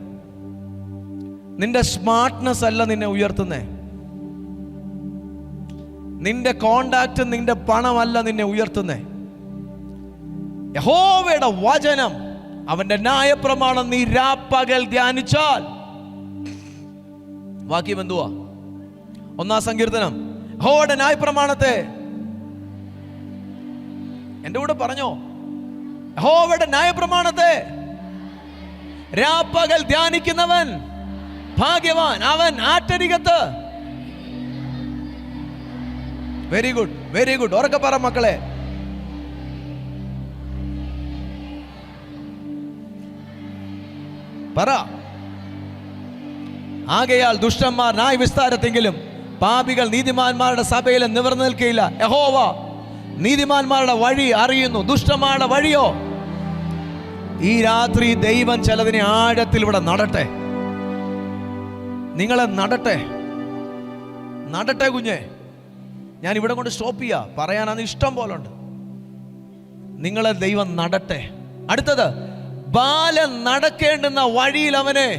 നിന്റെ സ്മാർട്ട്നെസ് അല്ല നിന്നെ ഉയർത്തുന്നേ, നിന്റെ കോണ്ടാക്ട്, നിന്റെ പണമല്ല നിന്നെ ഉയർത്തുന്നേ. യഹോവയുടെ വചനം, അവന്റെ ന്യായപ്രമാണം നീ രാപ്പകൽ ധ്യാനിച്ചാൽ. വാക്യം എന്തുവാ? 1-ാം സങ്കീർത്തനം. യഹോവയുടെ ന്യായപ്രമാണത്തെ, എൻ്റെ കൂടെ പറഞ്ഞോ, യഹോവയുടെ ന്യായപ്രമാണത്തെ രാപ്പകൽ ധ്യാനിക്കുന്നവൻ ഭാഗ്യവാൻ. അവൻ ആറ്റരികത്ത്. Very good, very good. ഉറക്കെ പറ മക്കളെ. പറ. ആകയാൽ ദുഷ്ടന്മാർ ന്യായ വിസ്താരത്തെങ്കിലും പാപികൾ നീതിമാന്മാരുടെ സഭയിൽ നിവർന്നു നിൽക്കുകയില്ല. യഹോവ നീതിമാന്മാരുടെ വഴി അറിയുന്നു, ദുഷ്ടന്മാരുടെ വഴിയോ. ഈ രാത്രി ദൈവം ചിലതിനെ ആഴത്തിൽ ഇവിടെ നടട്ടെ. നിങ്ങളെ നടട്ടെ, നടട്ടെ കുഞ്ഞെ. ഞാൻ ഇവിടെ കൊണ്ട് സ്റ്റോപ്പ് ചെയ്യാ, പറയാനാണ് ഇഷ്ടം പോലെ ഉണ്ട്. നിങ്ങളെ ദൈവം നടട്ടെ. അടുത്തത്, ബാലൻ നടക്കേണ്ടുന്ന വഴിയിൽ അവനെ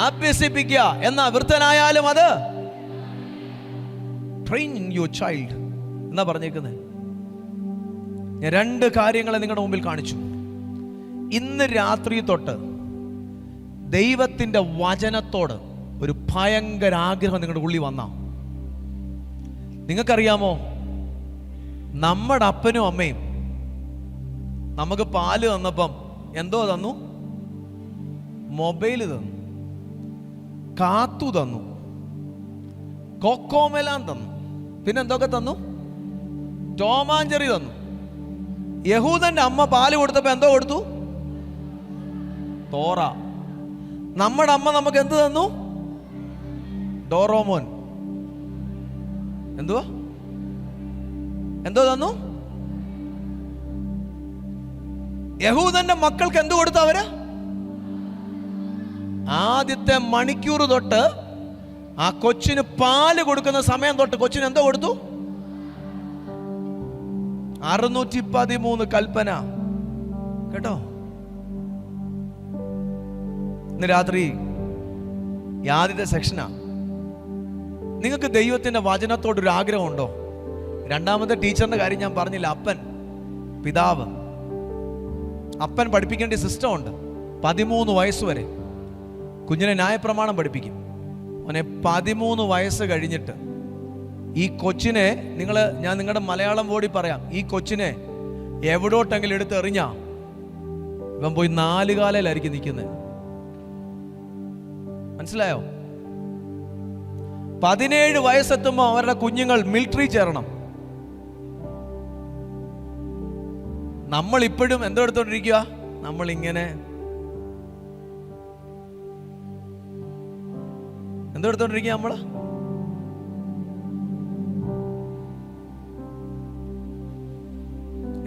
അഭ്യസിപ്പിക്കുക. എന്നാ വൃദ്ധനായാലും അത് ട്രെയിൻ യുവർ ചൈൽഡ് എന്നാ പറഞ്ഞേക്കുന്നത്. ഞാൻ 2 കാര്യങ്ങളെ നിങ്ങളുടെ മുമ്പിൽ കാണിച്ചു. ഇന്ന് രാത്രി തൊട്ട് ദൈവത്തിൻ്റെ വചനത്തോട് ഒരു ഭയങ്കര ആഗ്രഹം നിങ്ങളുടെ ഉള്ളിൽ വന്ന, നിങ്ങൾക്കറിയാമോ, നമ്മുടെ അപ്പനും അമ്മയും നമുക്ക് പാല് തന്നപ്പം എന്തോ തന്നു? മൊബൈല് തന്നു, കാത്തു തന്നു, കൊക്കോമെലാൻ തന്നു, പിന്നെ എന്തൊക്കെ തന്നു? ടോമാഞ്ചറി തന്നു. യഹൂദന്റെ അമ്മ പാല് കൊടുത്തപ്പോ എന്തോ കൊടുത്തു? തോറ. നമ്മുടെ അമ്മ നമുക്ക് എന്ത് തന്നു? ഡോറോമോൻ. എന്തുവാ? എന്തോ തന്നു? യഹൂദന്റെ മക്കൾക്ക് എന്ത് കൊടുത്തു അവര്? ആദ്യത്തെ മണിക്കൂർ തൊട്ട് ആ കൊച്ചിന് പാല് കൊടുക്കുന്ന സമയം തൊട്ട് കൊച്ചിന് എന്തോ കൊടുത്തു? 613 കൽപ്പന. കേട്ടോ? ഇന്ന് രാത്രി ആദ്യത്തെ സെക്ഷനാ. നിങ്ങൾക്ക് ദൈവത്തിന്റെ വചനത്തോടൊരു ആഗ്രഹമുണ്ടോ? രണ്ടാമത്തെ ടീച്ചറിന്റെ കാര്യം ഞാൻ പറഞ്ഞില്ല. അപ്പൻ, പിതാവ്. അപ്പൻ പഠിപ്പിക്കേണ്ട സിസ്റ്റം ഉണ്ട്. 13 വയസ്സ് വരെ കുഞ്ഞിനെ ന്യായപ്രമാണം പഠിപ്പിക്കും. അവനെ 13 വയസ്സ് കഴിഞ്ഞിട്ട് ഈ കൊച്ചിനെ ഞാൻ നിങ്ങളുടെ മലയാളം ബോഡി പറയാം, ഈ കൊച്ചിനെ എവിടോട്ടെങ്കിലും എടുത്ത് എറിഞ്ഞാ ഇവൻ പോയി 4 കാലയിലായിരിക്കും നിൽക്കുന്നത്. മനസ്സിലായോ? 17 വയസ്സെത്തുമ്പോൾ അവരുടെ കുഞ്ഞുങ്ങൾ മിലിറ്ററി ചേരണം. നമ്മൾ ഇപ്പോഴും എന്തോ എടുത്തോണ്ടിരിക്കുക? നമ്മളിങ്ങനെ എന്തോ എടുത്തോണ്ടിരിക്കുക? നമ്മള്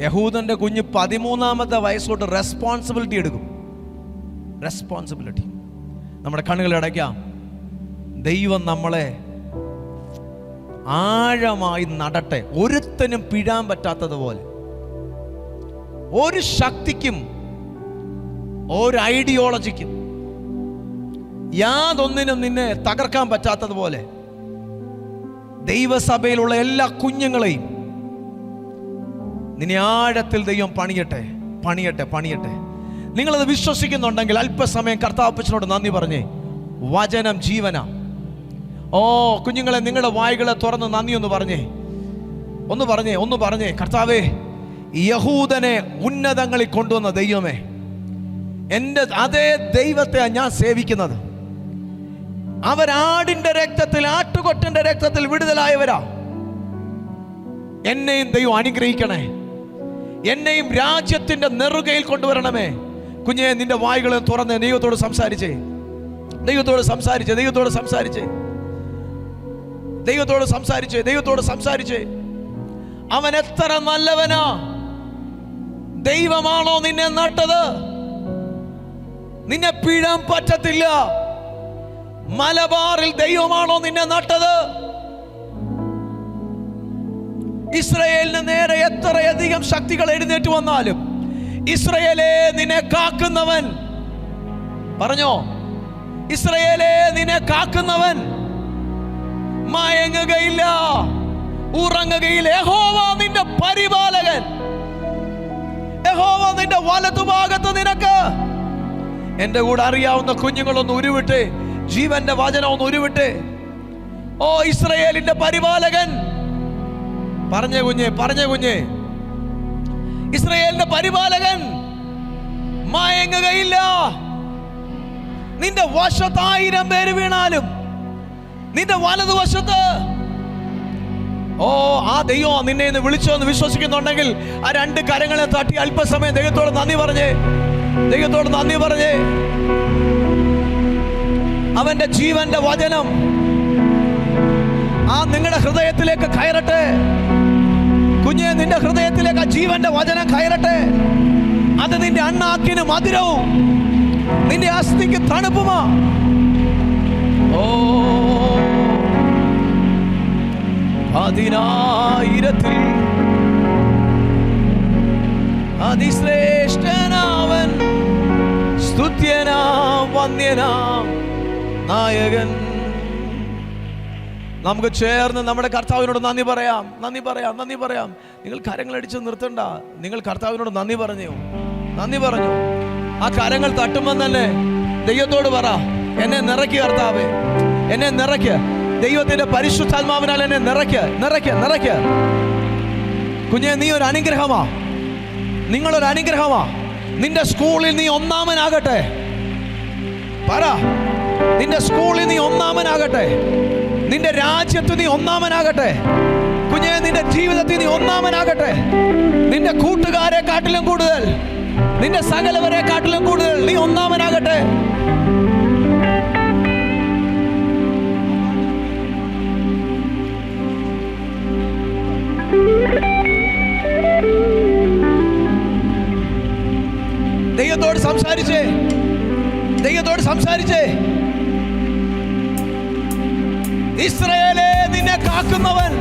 യഹൂദന്റെ കുഞ്ഞ് 13-ാമത്തെ വയസ്സോട്ട് റെസ്പോൺസിബിലിറ്റി എടുക്കും. റെസ്പോൺസിബിലിറ്റി. നമ്മുടെ കണ്ണുകൾ അടയ്ക്കാം. ദൈവം നമ്മളെ ആഴമായി നടട്ടെ. ഒരുത്തനും പിഴാൻ പറ്റാത്തതുപോലെ, ഒരു ശക്തിക്കും ഒരു ഐഡിയോളജിക്കും യാതൊന്നിനും നിന്നെ തകർക്കാൻ പറ്റാത്തതുപോലെ ദൈവസഭയിലുള്ള എല്ലാ കുഞ്ഞുങ്ങളെയും നിന്നെ ആഴത്തിൽ ദൈവം പണിയട്ടെ, പണിയട്ടെ, പണിയട്ടെ. നിങ്ങളത് വിശ്വസിക്കുന്നുണ്ടെങ്കിൽ അല്പസമയം കർത്താവപ്പച്ചനോട് നന്ദി പറഞ്ഞേ. വചനം ജീവന. ഓ കുഞ്ഞുങ്ങളെ, നിങ്ങളുടെ വായ്കളെ തുറന്ന് നന്ദി ഒന്ന് പറഞ്ഞേ, ഒന്ന് പറഞ്ഞേ. കർത്താവേ, യഹൂദനെ ഉന്നതങ്ങളിൽ കൊണ്ടുവന്ന ദൈവമേ, എൻ്റെ അതേ ദൈവത്തെ ഞാൻ സേവിക്കുന്നത്. അവരാടിന്റെ രക്തത്തിൽ, ആട്ടുകൊറ്റന്റെ രക്തത്തിൽ വിടുതലായവരാ. എന്നെയും ദൈവം അനുഗ്രഹിക്കണേ. എന്നെയും രാജ്യത്തിന്റെ നെറുകയിൽ കൊണ്ടുവരണമേ. കുഞ്ഞെ, നിന്റെ വായ്കളെ തുറന്ന് ദൈവത്തോട് സംസാരിച്ചേ. ദൈവത്തോട് സംസാരിച്ചേ. ദൈവത്തോട് സംസാരിച്ചേ. ദൈവത്തോട് സംസാരിച്ചേ. ദൈവത്തോട് സംസാരിച്ചേ. അവൻ എത്ര നല്ലവനാ. ദൈവമാണോ നിന്നെ നട്ടത്? നിന്നെ പിഴാൻ പറ്റത്തില്ല. മലബാറിൽ ദൈവമാണോ നിന്നെ നട്ടത്? ഇസ്രായേലിന് നേരെ എത്രയധികം ശക്തികൾ എഴുന്നേറ്റ് വന്നാലും ഇസ്രായേലേ, നിന്നെ കാക്കുന്നവൻ. പറഞ്ഞോ, ഇസ്രായേലേ, നിന്നെ കാക്കുന്നവൻ മയങ്ങുകയില്ല, ഉറങ്ങുകയില്ല. യഹോവ നിന്റെ പരിപാലകൻ. യഹോവ നിന്റെ വലതുഭാഗത്ത് നിനക്ക്. എന്റെ കൂടെ അറിയാവുന്ന കുഞ്ഞുങ്ങളൊന്ന് ഉരുവിട്ട്, ജീവന്റെ വചനം ഒന്ന് ഉരുവിട്ട്. ഓ ഇസ്രായേലിന്റെ പരിപാലകൻ. പറഞ്ഞേ കുഞ്ഞെ, പറഞ്ഞേ കുഞ്ഞെ. ഇസ്രായേലിന്റെ പരിപാലകൻ മയങ്ങുകയില്ല. നിന്റെ വശത്ത് 1000 പേര് വീണാലും നിന്റെ വലതുവശത്ത് ആ ദൈവം നിന്നെ ഇന്ന് വിളിച്ചോ എന്ന് വിശ്വസിക്കുന്നുണ്ടെങ്കിൽ ആ 2 കരങ്ങളെ തട്ടി അല്പസമയം ദൈവത്തോട് നന്ദി പറഞ്ഞേ. ദൈവത്തോട് നന്ദി പറഞ്ഞേ. അവന്റെ ജീവന്റെ വചനം നിങ്ങളുടെ ഹൃദയത്തിലേക്ക് കയറട്ടെ. കുഞ്ഞെ, നിന്റെ ഹൃദയത്തിലേക്ക് ആ ജീവന്റെ വചനം കയറട്ടെ. അത് നിന്റെ അണ്ണാക്കിന് മധുരവും നിന്റെ അസ്ഥിക്ക് തണുപ്പുമാ. ഓ 10,000 അതിശ്രേഷ്ഠനാവൻ, സ്തുത്യനാം വന്ദ്യനാം നായകൻ. നമുക്ക് ചേർന്ന് നമ്മുടെ കർത്താവിനോട് നന്ദി പറയാം. നന്ദി പറയാം, നന്ദി പറയാം. നിങ്ങൾ കരങ്ങളടിച്ച് നിർത്തണ്ട. നിങ്ങൾ കർത്താവിനോട് നന്ദി പറഞ്ഞു. ആ കരങ്ങൾ തട്ടുമ്പോൾ തന്നെ ദൈവത്തോട് പറ, എന്നെ നിറയ്ക്കുക കർത്താവേ, എന്നെ നിറയ്ക്കുക. ദൈവത്തിന്റെ പരിശുദ്ധാത്മാവിനാൽ എന്നെ നിറയ്ക്കുക. കുഞ്ഞെ, നീ ഒരു അനുഗ്രഹമാ. നിങ്ങളൊരു അനുഗ്രഹമാ. നിന്റെ സ്കൂളിൽ നീ ഒന്നാമനാകട്ടെ. പറ, നിന്റെ സ്കൂളിൽ നീ ഒന്നാമനാകട്ടെ. നിന്റെ രാജ്യത്ത് നീ ഒന്നാമനാകട്ടെ. കുഞ്ഞെ, നിന്റെ ജീവിതത്തിൽ നീ ഒന്നാമനാകട്ടെ. നിന്റെ കൂട്ടുകാരെ കാട്ടിലും കൂടുതൽ, നിന്റെ സകലവരെ കാട്ടിലും കൂടുതൽ നീ ഒന്നാമനാകട്ടെ. ദൈവത്തോട് സംസാരിച്ചേ. ഇസ്രായേലേ, നിന്നെ കാക്കുന്നവൻ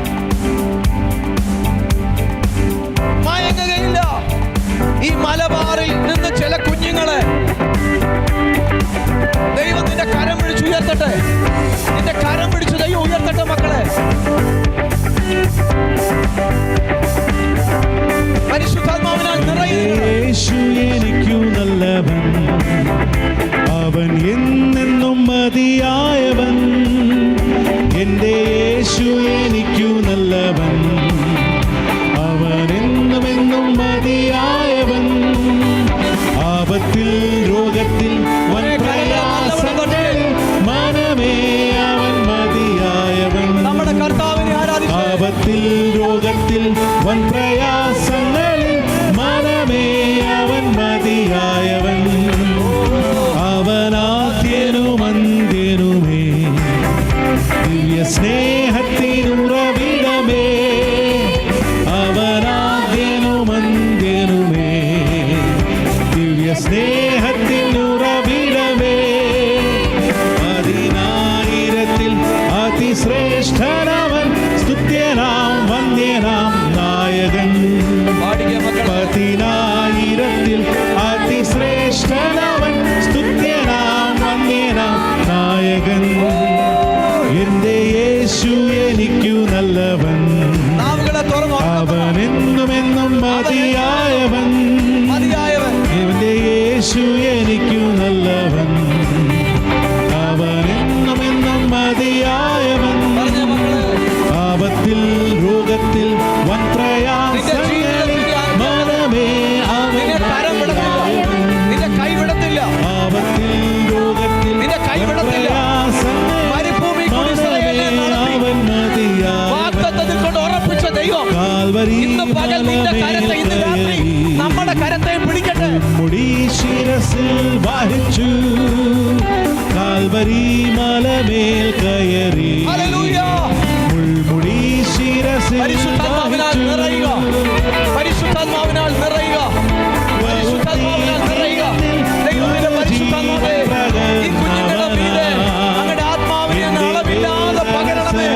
മയങ്ങുകയില്ല. ഈ മലബാറിൽ നിന്ന് ചില കുഞ്ഞുങ്ങളെ ദൈവം നിന്റെ കരം പിടിച്ച് ഉയർത്തട്ടെ. നിന്റെ കരം പിടിച്ച് ദൈവം ഉയർത്തട്ടെ മക്കളെ. പരിശുദ്ധാത്മാവിനാൽ യേശു എനിക്കു നല്ലവൻ, അവൻ എന്നെന്നും മതിയായവൻ. എന്റെ യേശു എനിക്കു നല്ലവൻ, അവൻ എന്നുമെന്നും മതിയായവൻ. ആപത്തിൽ രോഗത്തിൽ വൻ പ്രയാസങ്ങളിൽ മനമേ അവൻ മതിയായവൻ. നമ്മുടെ കർത്താവിനെ ആരാധിച്ചു. ആപത്തിൽ രോഗത്തിൽ വൻ പ്രയാസങ്ങളിൽ മനമേ അവൻ മതിയായവൻ. അവനാദ്യനും അന്ത്യനുമേ, ദിവ്യ സ്നേഹത്തിനുറവിടമേ. അവനാദ്യനും അന്ത്യനുമേ, ദിവ്യ സ്നേഹത്തിനുറവിടമേ. 10,000 അതിശ്രേഷ്ഠനവൻ, സ്തുത്യനാം വന്ദ്യനാം നായകൻ. 10,000 അതിശ്രേഷ്ഠനവൻ, സ്തുത്യനാം വന്ദ്യനാം നായകൻ. എന്റെ യേശു എനിക്കു നല്ലവൻ, അവൻ എന്നുമെന്നും മതിയായവൻ. എന്റെ യേശു എനിക്കു നല്ലവൻ, അവൻ എന്നുമെന്നും മതിയായവൻ. ആപത്തിൽ രോഗത്തിൽ വൻ പ്രയാസങ്ങളിൽ മനമേ അവൻ മതിയായവൻ. ആപത്തിൽ രോഗത്തിൽ നമ്മുടെ കരത്തെ പിടിക്കട്ടെ. മുടി ശിരസിൽ വഹിച്ചു, കാൽവരി മലമേൽ കയറി. മുൾമുടി ശിരസിൽ പരിശുദ്ധാത്മാവിനാൽ നിറയുക. പരിശുദ്ധാത്മാവിനാൽ നിറയുക. പരിശുദ്ധാത്മാവിനാൽ നിറയുക. ദൈവത്തിന്റെ പരിശുദ്ധാത്മാവേ, ഈ കുഞ്ഞുങ്ങളുടെ മീതെ അങ്ങയുടെ ആത്മാവിനെ അളവില്ലാതെ പകരണമേ.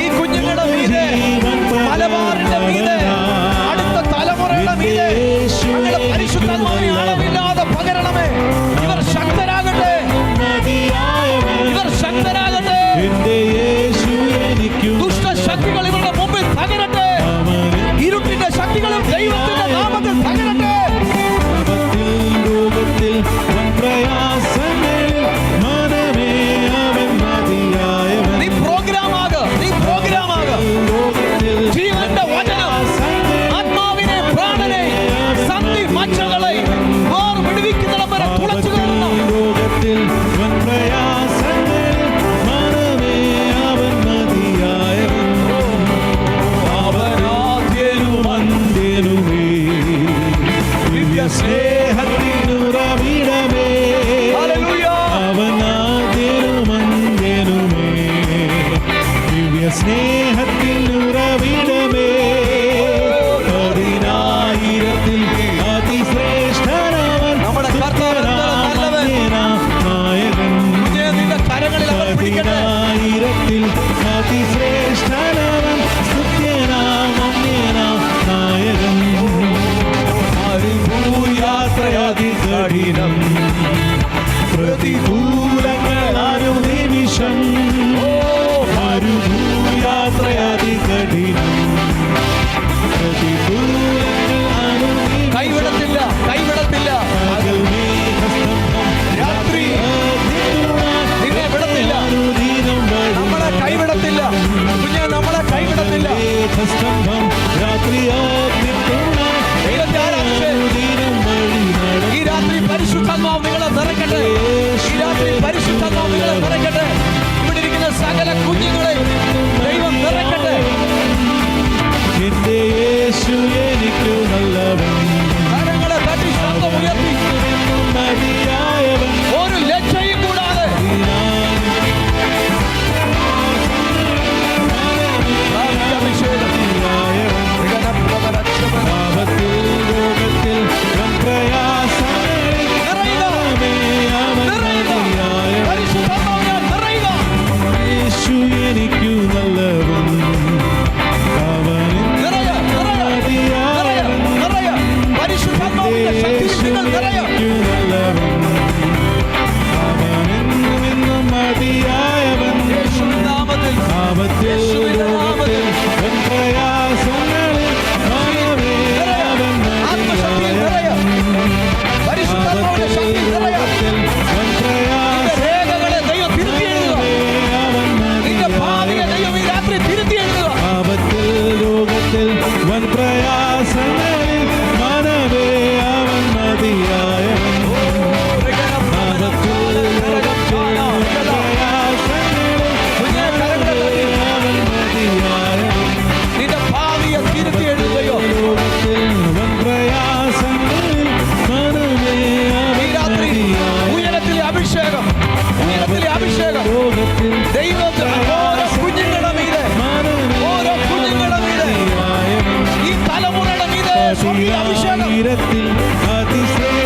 ഈ കുഞ്ഞുങ്ങളുടെ മീതെ, മലബാറിന്റെ മീതെ, അടുത്ത തലമുറയുടെ മീതെ അങ്ങയുടെ പരിശുദ്ധാത്മാവിനെ അളവില്ലാതെ പകരണമേ. ഇവർ ശക്തരാകട്ടെ. ദുഷ്ടശക്തികൾ ഇവരുടെ മുമ്പിൽ തകരട്ടെ. ഇരുട്ടിന്റെ ശക്തികളും ദൈവത്തിന്റെ നാമത്തിൽ തകരട്ടെ. നീ പ്രോഗ്രാമാക. ജീവന്റെ വചനം ആത്മാ അഭിഷേകം ഉയരത്തിൽ അതിശ്രേഷ്ഠ